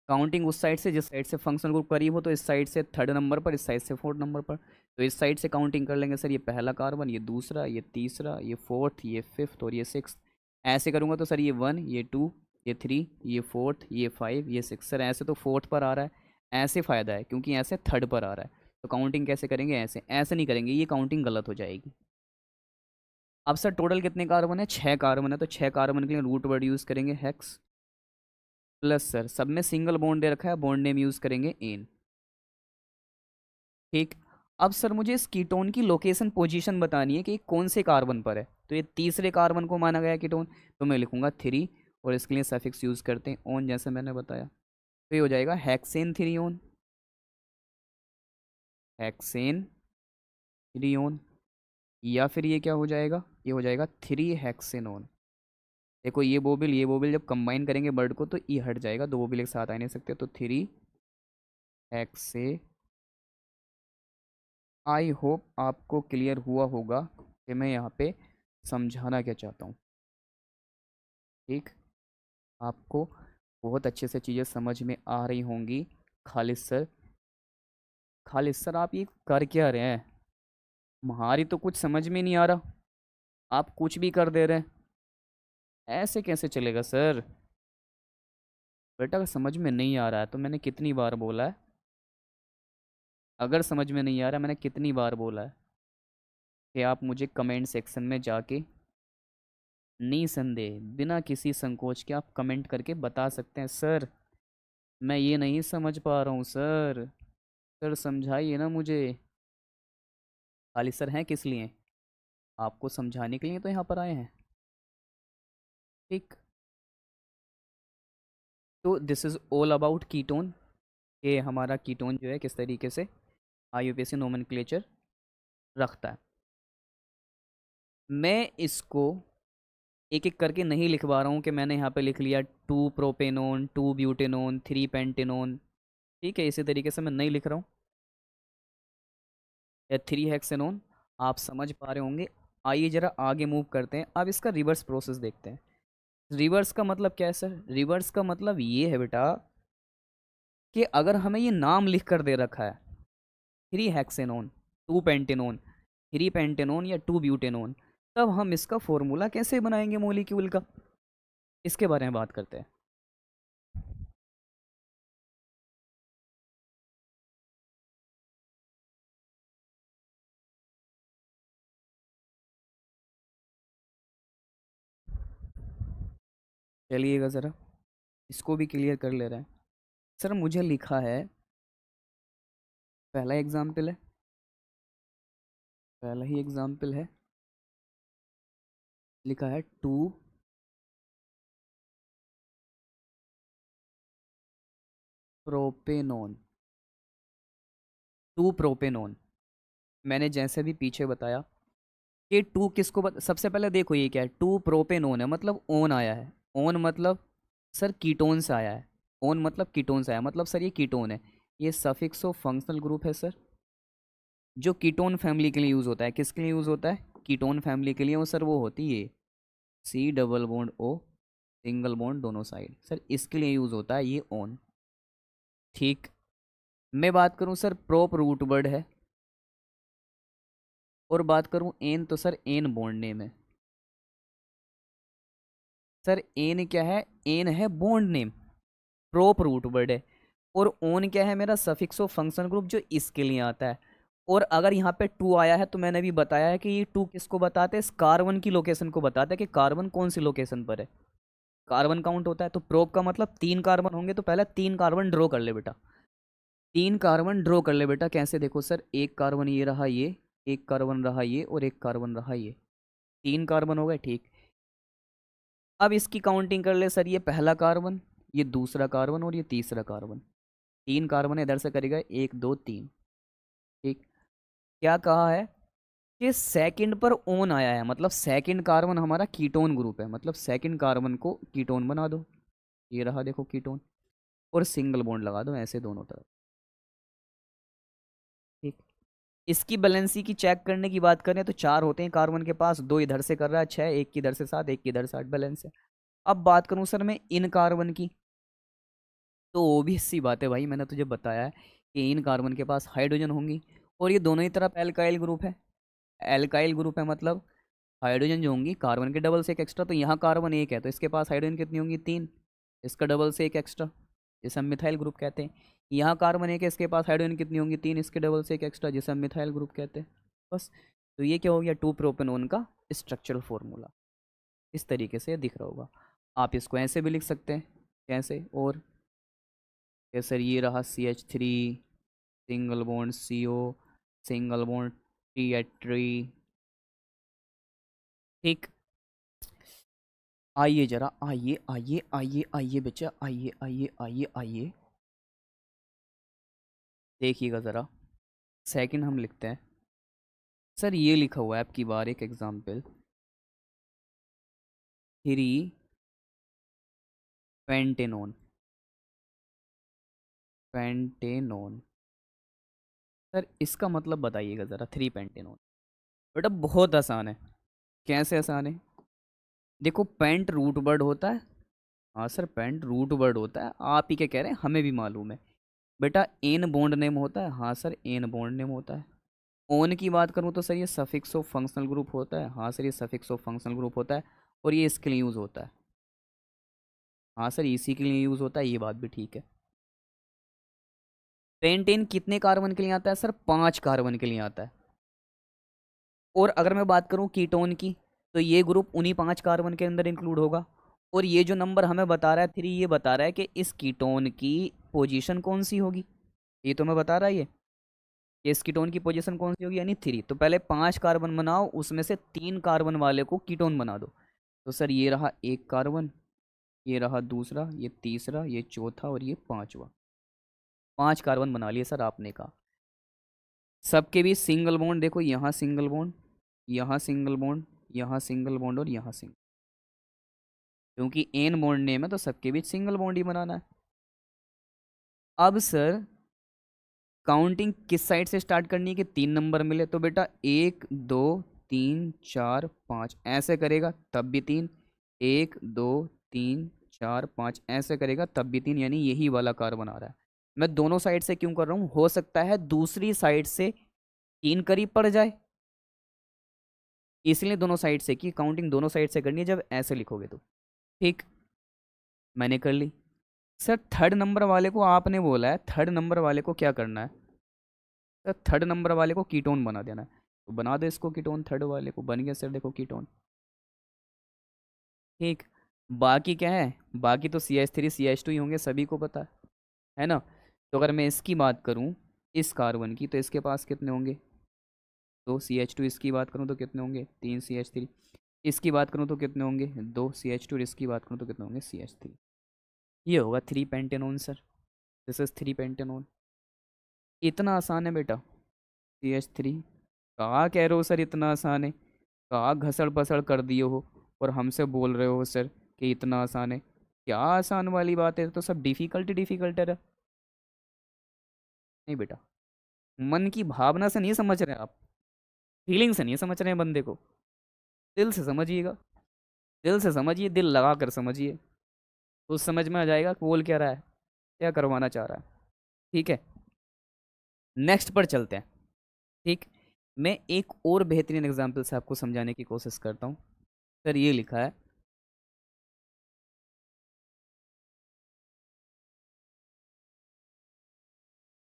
Speaker 1: काउंटिंग उस साइड से जिस साइड से फंक्शनल ग्रुप करीब हो, तो इस साइड से थर्ड नंबर पर, इस साइड से फोर्थ नंबर पर। तो इस साइड से काउंटिंग कर लेंगे सर, ये पहला कार्बन, ये दूसरा, ये तीसरा, ये फोर्थ, ये फिफ्थ और ये सिक्स। ऐसे करूँगा तो सर ये वन, ये टू, ये थ्री, ये फोर्थ, ये फाइव, ये सिक्स। सर ऐसे तो फोर्थ पर आ रहा है, ऐसे फ़ायदा है क्योंकि ऐसे थर्ड पर आ रहा है। तो काउंटिंग कैसे करेंगे, ऐसे ऐसे नहीं करेंगे, ये काउंटिंग गलत हो जाएगी। अब सर टोटल कितने कार्बन है, छः कार्बन है, तो छः कार्बन के लिए रूट वर्ड यूज़ करेंगे हेक्स, प्लस सर सब में सिंगल बॉन्ड दे रखा है, बॉन्ड नेम यूज़ करेंगे एन। ठीक। अब सर मुझे इस कीटोन की लोकेशन पोजीशन बतानी है कि कौन से कार्बन पर है। तो ये तीसरे कार्बन को माना गया कीटोन, तो मैं लिखूंगा थ्री, और इसके लिए सफिक्स यूज़ करते हैं ओन, जैसे मैंने बताया। तो ये हो जाएगा hexane three own, hexane three own. या फिर ये क्या हो जाएगा, ये हो जाएगा थ्री हेक्सेनोन। देखो ये बोबिल जब कंबाइन करेंगे वर्ड को तो ई हट जाएगा, दो बोबिल एक साथ आ नहीं सकते, तो थ्री हेक्से। आई होप आपको क्लियर हुआ होगा कि मैं यहाँ पे समझाना क्या चाहता हूँ। ठीक। आपको बहुत अच्छे से चीज़ें समझ में आ रही होंगी। खालिद सर, खालिद सर आप ये कर क्या रहे हैं, हमारी तो कुछ समझ में नहीं आ रहा, आप कुछ भी कर दे रहे हैं, ऐसे कैसे चलेगा सर। बेटा अगर समझ में नहीं आ रहा है तो मैंने कितनी बार बोला है, अगर समझ में नहीं आ रहा मैंने कितनी बार बोला है कि आप मुझे कमेंट सेक्शन में जाके निसंदेह बिना किसी संकोच के आप कमेंट करके बता सकते हैं सर मैं ये नहीं समझ पा रहा हूँ सर, सर समझाइए ना मुझे। खालिद सर हैं किस लिए, आपको समझाने के लिए तो यहाँ पर आए हैं। ठीक। तो this is all about ketone, ये हमारा कीटोन जो है किस तरीके से IUPAC नोमेनक्लेचर रखता है। मैं इसको एक एक करके नहीं लिखवा रहा हूँ कि मैंने यहाँ पे लिख लिया two propanone, two butanone, three pentanone. ठीक है, इसी तरीके से मैं नहीं लिख रहा हूँ, या थ्री हेक्सेनोन। आप समझ पा रहे होंगे। आइए ज़रा आगे मूव करते हैं, अब इसका रिवर्स प्रोसेस देखते हैं। रिवर्स का मतलब क्या है सर, रिवर्स का मतलब ये है बेटा कि अगर हमें ये नाम लिख कर दे रखा है three hexanone, two pentanone, three pentanone या टू ब्यूटेनोन, तब हम इसका फॉर्मूला कैसे बनाएंगे मोलिक्यूल का, इसके बारे में बात करते हैं। चलिएगा ज़रा इसको भी क्लियर कर ले रहे हैं। सर मुझे लिखा है, पहला एग्जाम्पल है, पहला ही एग्जाम्पल है, लिखा है टू प्रोपेनोन, टू प्रोपेनोन। मैंने जैसे भी पीछे बताया कि टू किसको सबसे पहले देखो ये क्या है, टू प्रोपेनोन है मतलब ओन आया है। ओन मतलब सर कीटोन से आया है, ओन मतलब कीटोन से आया मतलब सर ये कीटोन है। ये सफिक्स ऑफ फंक्शनल ग्रुप है सर, जो कीटोन फैमिली के लिए यूज़ होता है। किसके लिए यूज़ होता है, कीटोन फैमिली के लिए। वो सर वो होती है C double bond O single bond दोनों साइड, सर इसके लिए यूज़ होता है ये ओन। ठीक। मैं बात करूं सर प्रोप रूट वर्ड है, और बात करूं एन तो सर एन बॉन्ड नेम है। सर एन क्या है, एन है bond name, prop root word है। और ओन क्या है, मेरा सफिक्स ऑफ फंक्शन ग्रुप जो इसके लिए आता है। और अगर यहाँ पे टू आया है तो मैंने भी बताया है कि ये टू किसको बताते हैं, कार्बन की लोकेशन को बताते हैं कि कार्बन कौन सी लोकेशन पर है। कार्बन काउंट होता है, तो प्रोप का मतलब 3 कार्बन होंगे, तो पहले 3 कार्बन ड्रॉ कर ले बेटा। 3 कार्बन ड्रॉ कर ले बेटा, कैसे देखो सर, एक कार्बन ये रहा ये, एक कार्बन रहा ये, और एक कार्बन रहा ये, 3 कार्बन हो गए, ठीक। अब इसकी काउंटिंग कर ले सर, ये पहला कार्बन, ये दूसरा कार्बन, और ये तीसरा कार्बन। 3 कार्बन इधर से करेगा, 1 2 3, ठीक। क्या कहा है कि सेकंड पर ओन आया है, मतलब सेकंड कार्बन हमारा कीटोन ग्रुप है, मतलब सेकंड कार्बन को कीटोन बना दो, ये रहा देखो कीटोन, और सिंगल बॉन्ड लगा दो ऐसे दोनों तरफ, ठीक। इसकी बैलेंसी की चेक करने की बात करें तो 4 होते हैं कार्बन के पास, 2 इधर से कर रहा है 6, एक की इधर से 7, एक की इधर से 8 बैलेंस है। अब बात करूं सर मैं इन कार्बन की, तो ओबियस सी बात है भाई, मैंने तुझे बताया है कि इन कार्बन के पास हाइड्रोजन होंगी, और ये दोनों ही तरफ एल्काइल ग्रुप है। एल्काइल ग्रुप है मतलब हाइड्रोजन जो होंगी कार्बन के डबल से एक एक्स्ट्रा, तो यहाँ कार्बन एक है तो इसके पास हाइड्रोजन कितनी होंगी 3, इसका डबल से एक एक्स्ट्रा, जिसे हम मिथाइल ग्रुप कहते हैं। यहाँ कार्बन एक है, इसके पास हाइड्रोजन कितनी होंगी 3, इसके डबल से एक एक्स्ट्रा, जिसे हम मिथाइल ग्रुप कहते हैं। बस, तो ये क्या हो गया 2 प्रोपेनोन का स्ट्रक्चरल फॉर्मूला। इस तरीके से दिख रहा होगा। आप इसको ऐसे भी लिख सकते हैं, कैसे, और सर ये रहा CH3 single bond CO single bond T H3, ठीक। आइए जरा, आइए आइए आइए आइए बच्चा, आइए आइए आइए आइए, देखिएगा ज़रा। सेकंड हम लिखते हैं, सर ये लिखा हुआ है आपकी बार एक एग्जाम्पल, 3 पेंटेनोन, पेंटेनोन। सर इसका मतलब बताइएगा ज़रा, 3 पेंटेनोन। बेटा बहुत आसान है। कैसे आसान है, देखो पेंट रूट वर्ड होता है, हाँ सर पेंट रूट वर्ड होता है, आप ही क्या कह रहे हैं, हमें भी मालूम है। बेटा एन बॉन्ड नेम होता है, हाँ सर एन बॉन्ड नेम होता है। ओन की बात करूँ तो सर ये सफिक्स ऑफ फंक्शनल ग्रुप होता है, हाँ सर ये सफिक्स ऑफ फंक्शनल ग्रुप होता है, और ये इसके लिए यूज़ होता है, हाँ सर इसी के लिए यूज़ होता है, ये बात भी ठीक है। पेंटेन कितने कार्बन के लिए आता है सर, 5 कार्बन के लिए आता है। और अगर मैं बात करूँ कीटोन की, तो ये ग्रुप उन्हीं 5 कार्बन के अंदर इंक्लूड होगा। और ये जो नंबर हमें बता रहा है 3, ये बता रहा है कि इस कीटोन की पोजीशन कौन सी होगी, ये तो मैं बता रहा है ये कि इस कीटोन की पोजीशन कौन सी होगी, यानी 3। तो पहले 5 कार्बन बनाओ, उसमें से 3 कार्बन वाले को कीटोन बना दो। तो सर ये रहा एक कार्बन, ये रहा दूसरा, ये तीसरा, ये चौथा, और ये पांचवा। 5 कार्बन बना लिए सर आपने कहा। सबके बीच सिंगल बॉन्ड, देखो यहाँ सिंगल बॉन्ड, यहाँ सिंगल बॉन्ड, यहाँ सिंगल बॉन्ड, और यहाँ सिंगल, क्योंकि एन बॉन्ड नेम है तो सबके बीच सिंगल बॉन्ड ही बनाना है। अब सर काउंटिंग किस साइड से स्टार्ट करनी है कि 3 नंबर मिले, तो बेटा 1 2 3 4 5 ऐसे करेगा तब भी 3, 1 2 3 4 5 ऐसे करेगा तब भी 3, यानी यही वाला कार्बन आ रहा है। मैं दोनों साइड से क्यों कर रहा हूँ, हो सकता है दूसरी साइड से 3 करीब पड़ जाए, इसलिए दोनों साइड से की काउंटिंग दोनों साइड से करनी है जब ऐसे लिखोगे तो, ठीक। मैंने कर ली। सर थर्ड नंबर वाले को आपने बोला है, थर्ड नंबर वाले को क्या करना है, सर थर्ड नंबर वाले को कीटोन बना देना है, तो बना दो इसको कीटोन, थर्ड वाले को बन गया सर देखो कीटोन, ठीक। बाकी क्या है, बाकी तो CH3 CH2 ही होंगे, सभी को पता है ना। तो अगर मैं इसकी बात करूं, इस कार्बन की, तो इसके पास कितने होंगे, तो CH2, इसकी बात करूं तो कितने होंगे 3 CH3, इसकी बात करूं तो कितने होंगे 2 CH2, और इसकी बात करूं तो कितने होंगे CH3। ये होगा 3 pentanone sir, this is 3 pentanone. इतना आसान है बेटा, CH3। कहाँ कह रहे हो सर इतना आसान है, कहाँ घसड़ पसड़ कर दिए हो, और हमसे बोल रहे हो सर कि इतना आसान है। क्या आसान वाली बात है, तो सब डिफिकल्ट डिफिकल्ट है। नहीं बेटा, मन की भावना से नहीं समझ रहे आप, फीलिंग से नहीं समझ रहे हैं बंदे को, दिल से समझिएगा, दिल से समझिए, दिल लगा कर समझिए, तो समझ में आ जाएगा कि बोल क्या रहा है, क्या करवाना चाह रहा है, ठीक है। नेक्स्ट पर चलते हैं। ठीक, मैं एक और बेहतरीन एग्जांपल से आपको समझाने की कोशिश करता हूँ। सर ये लिखा है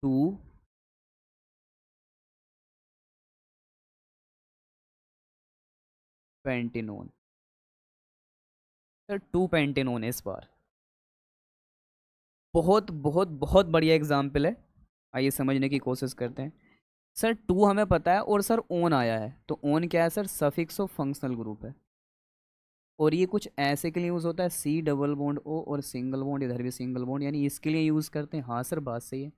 Speaker 1: 2 पेंटेनोन। सर 2 पेंटेनोन है इस बार। बहुत बहुत बहुत बढ़िया एग्जाम्पल है। आइए समझने की कोशिश करते हैं। सर 2 हमें पता है, और सर ओन आया है, तो ओन क्या है sir? Suffix of functional group है। और ये कुछ ऐसे के लिए यूज़ होता है, सी डबल बॉन्ड ओ और सिंगल बॉन्ड, इधर भी सिंगल बॉन्ड, यानी इसके लिए यूज़ करते हैं। हाँ सर बात सही है।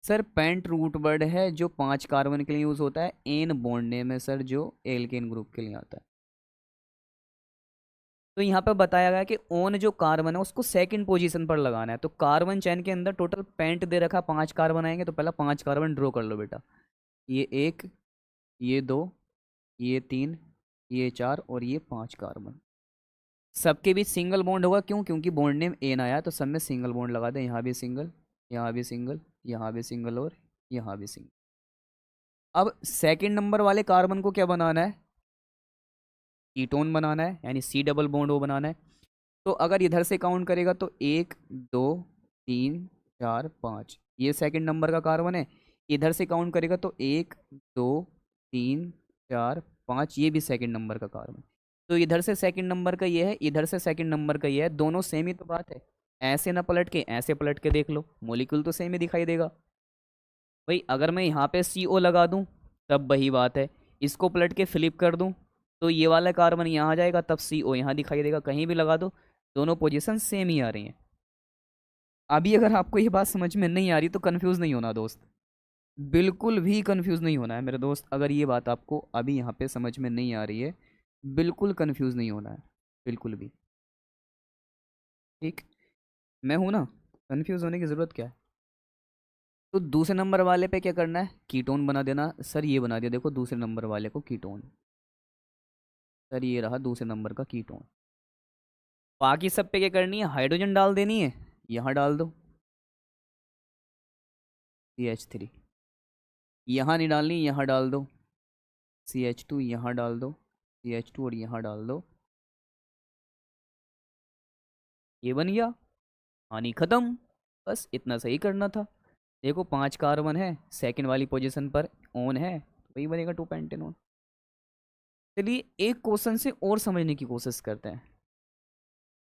Speaker 1: सर पेंट रूट वर्ड है जो 5 कार्बन के लिए यूज़ होता है। एन बॉन्ड नेम है सर जो एल्केन ग्रुप के लिए आता है। तो यहाँ पे बताया गया कि ओन जो कार्बन है उसको सेकंड पोजीशन पर लगाना है। तो कार्बन चैन के अंदर टोटल पेंट दे रखा 5 कार्बन आएंगे, तो पहला 5 कार्बन ड्रॉ कर लो बेटा। ये 1, ये 2, ये 3, ये 4 और ये 5 कार्बन। सबके बीच सिंगल बॉन्ड होगा, क्यों? क्योंकि बॉन्ड नेम एन आया, तो सब में सिंगल बॉन्ड लगा दें। यहाँ भी सिंगल, यहाँ भी सिंगल, यहाँ भी सिंगल और यहाँ भी सिंगल। अब सेकंड नंबर वाले कार्बन को क्या बनाना है? कीटोन बनाना है, यानी सी डबल बॉन्ड ओ बनाना है। तो अगर इधर से काउंट करेगा तो 1 2 3 4 5, ये सेकंड नंबर का कार्बन है। इधर से काउंट करेगा तो 1 2 3 4 5, ये भी सेकंड नंबर का कार्बन। तो इधर से सेकंड नंबर का ये है, इधर से सेकंड नंबर का ये है, दोनों सेम ही तो बात है। ऐसे ना पलट के ऐसे पलट के देख लो, मोलिक्यूल तो सेम ही दिखाई देगा। भाई अगर मैं यहाँ पे CO लगा दूँ तब वही बात है, इसको पलट के फ्लिप कर दूँ तो ये वाला कार्बन यहाँ आ जाएगा, तब CO यहाँ दिखाई देगा। कहीं भी लगा दो, दोनों पोजीशन सेम ही आ रही हैं। अभी अगर आपको ये बात समझ में नहीं आ रही तो कंफ्यूज नहीं होना दोस्त, बिल्कुल भी कंफ्यूज नहीं होना है मेरे दोस्त। अगर ये बात आपको अभी यहाँ पे समझ में नहीं आ रही है, बिल्कुल कंफ्यूज नहीं होना है, बिल्कुल भी। ठीक, मैं हूं ना, कंफ्यूज होने की ज़रूरत क्या है? तो दूसरे नंबर वाले पे क्या करना है? कीटोन बना देना। सर ये बना दिया देखो दूसरे नंबर वाले को कीटोन। सर ये रहा दूसरे नंबर का कीटोन। बाकी सब पे क्या करनी है? हाइड्रोजन डाल देनी है। यहाँ डाल दो CH3। यहाँ नहीं डालनी, यहाँ डाल दो CH2, यहाँ डाल दो CH2 और यहाँ डाल दो। ये बन गया, हानि खत्म। बस इतना सही करना था। देखो 5 कार्बन है, सेकंड वाली पोजीशन पर ऑन है, तो वही बनेगा 2 पेंटेनॉन। चलिए एक क्वेश्चन से और समझने की कोशिश करते हैं।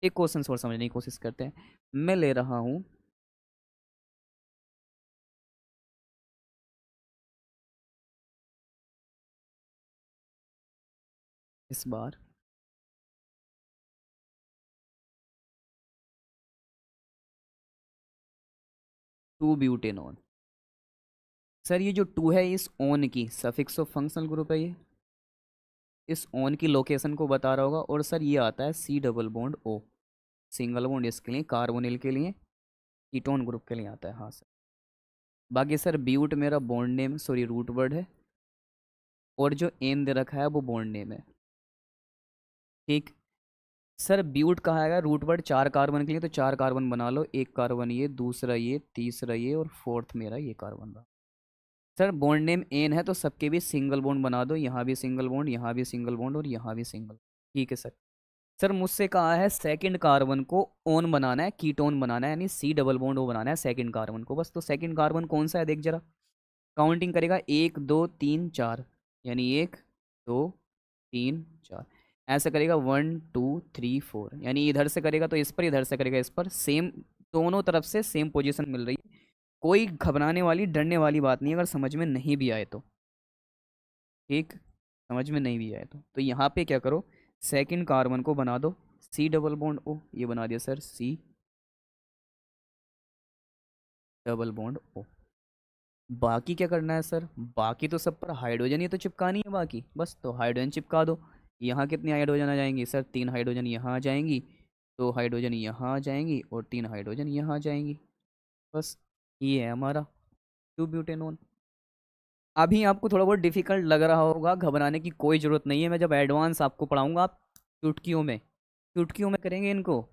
Speaker 1: एक क्वेश्चन और समझने की कोशिश करते हैं। मैं ले रहा हूं इस बार 2 ब्यूटेनॉन। सर ये जो 2 है इस ऑन की सफिक्स ऑफ फंक्शनल ग्रुप है, ये इस ऑन की लोकेशन को बता रहा होगा। और सर ये आता है C double bond O, single bond इसके लिए, कार्बोनिल के लिए, कीटोन ग्रुप के लिए आता है। हाँ सर। बाकी सर ब्यूट मेरा bond name, sorry root word है, और जो एन दे रखा है वो बॉन्ड नेम है। ठीक, सर ब्यूट कहा है रूट वर्ड 4 कार्बन के लिए, तो 4 कार्बन बना लो। एक कार्बन ये, दूसरा ये, तीसरा ये और फोर्थ मेरा ये कार्बन रहा। सर बॉन्ड नेम एन है, तो सबके भी सिंगल बॉन्ड बना दो। यहाँ भी सिंगल बॉन्ड, यहाँ भी सिंगल बॉन्ड और यहाँ भी सिंगल। ठीक है सर। सर मुझसे कहा है सेकंड कार्बन को ओन बनाना है, कीटोन बनाना है, यानी C डबल बॉन्ड O बनाना है सेकंड कार्बन को। बस तो सेकंड कार्बन कौन सा है देख जरा। काउंटिंग करेगा 1 2 3 4, यानी 1 2 3 4। ऐसे करेगा 1 2 3 4, यानी इधर से करेगा तो इस पर, इधर से करेगा इस पर। सेम, दोनों तरफ से सेम पोजीशन मिल रही है। कोई घबराने वाली डरने वाली बात नहीं है अगर समझ में नहीं भी आए तो। ठीक, समझ में नहीं भी आए तो यहाँ पे क्या करो, सेकंड कार्बन को बना दो C डबल बॉन्ड O। ये बना दिया sir C double bond O। बाकी क्या करना है सर? बाकी तो सब पर हाइड्रोजन ही तो चिपकानी है बाकी, बस तो हाइड्रोजन चिपका दो। यहाँ कितनी हाइड्रोजन आ जाएंगी सर? 3 हाइड्रोजन यहाँ आ जाएंगी, 2 हाइड्रोजन यहाँ आ जाएंगी और 3 हाइड्रोजन यहाँ आ जाएंगी। बस ये है हमारा 2 ब्यूटेनॉन। अभी आपको थोड़ा बहुत डिफिकल्ट लग रहा होगा, घबराने की कोई ज़रूरत नहीं है। मैं जब एडवांस आपको पढ़ाऊंगा आप चुटकियों में, चुटकियों में करेंगे इनको।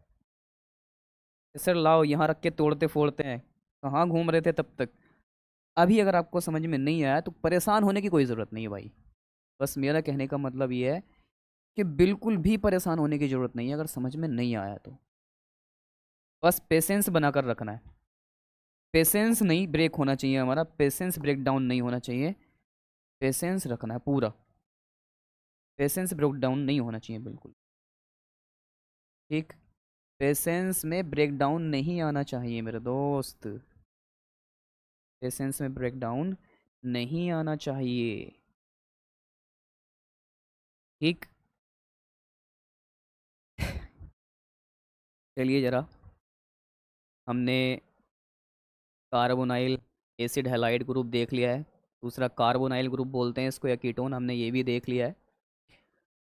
Speaker 1: सर लाओ यहाँ रख के तोड़ते फोड़ते हैं, कहाँ घूम रहे थे तब तक। अभी अगर आपको समझ में नहीं आया तो परेशान होने की कोई ज़रूरत नहीं है भाई। बस मेरा कहने का मतलब ये है कि बिल्कुल भी परेशान होने की ज़रूरत नहीं है अगर समझ में नहीं आया तो। बस पेशेंस बनाकर रखना है। पेशेंस नहीं ब्रेक होना चाहिए हमारा, पेशेंस ब्रेक डाउन नहीं होना चाहिए। पेशेंस रखना है पूरा, पेशेंस ब्रेक डाउन नहीं होना चाहिए बिल्कुल। ठीक। पेशेंस में ब्रेक डाउन नहीं आना चाहिए मेरे दोस्त। पेशेंस में ब्रेक डाउन नहीं आना चाहिए। ठीक। चलिए ज़रा, हमने कार्बोनाइल एसिड हैलाइड ग्रुप देख लिया है। दूसरा कार्बोनाइल ग्रुप बोलते हैं इसको या कीटोन, हमने ये भी देख लिया है।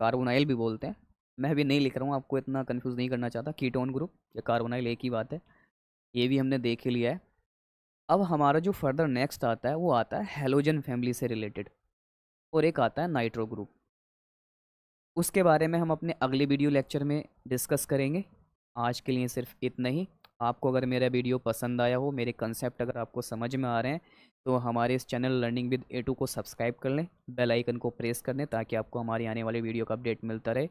Speaker 1: कार्बोनाइल भी बोलते हैं। मैं भी नहीं लिख रहा हूँ, आपको इतना कंफ्यूज नहीं करना चाहता, कीटोन ग्रुप या कार्बोनाइल एक ही बात है। ये भी हमने देख ही लिया है। अब हमारा जो फर्दर नेक्स्ट आता है वो आता है हेलोजन फैमिली से रिलेटेड, और एक आता है नाइट्रो ग्रुप। उसके बारे में हम अपने अगले वीडियो लेक्चर में डिस्कस करेंगे। आज के लिए सिर्फ इतना ही। आपको अगर मेरा वीडियो पसंद आया हो, मेरे कंसेप्ट अगर आपको समझ में आ रहे हैं, तो हमारे इस चैनल लर्निंग विद A2 को सब्सक्राइब कर लें, बेल आइकन को प्रेस कर लें, ताकि आपको हमारी आने वाली वीडियो का अपडेट मिलता रहे।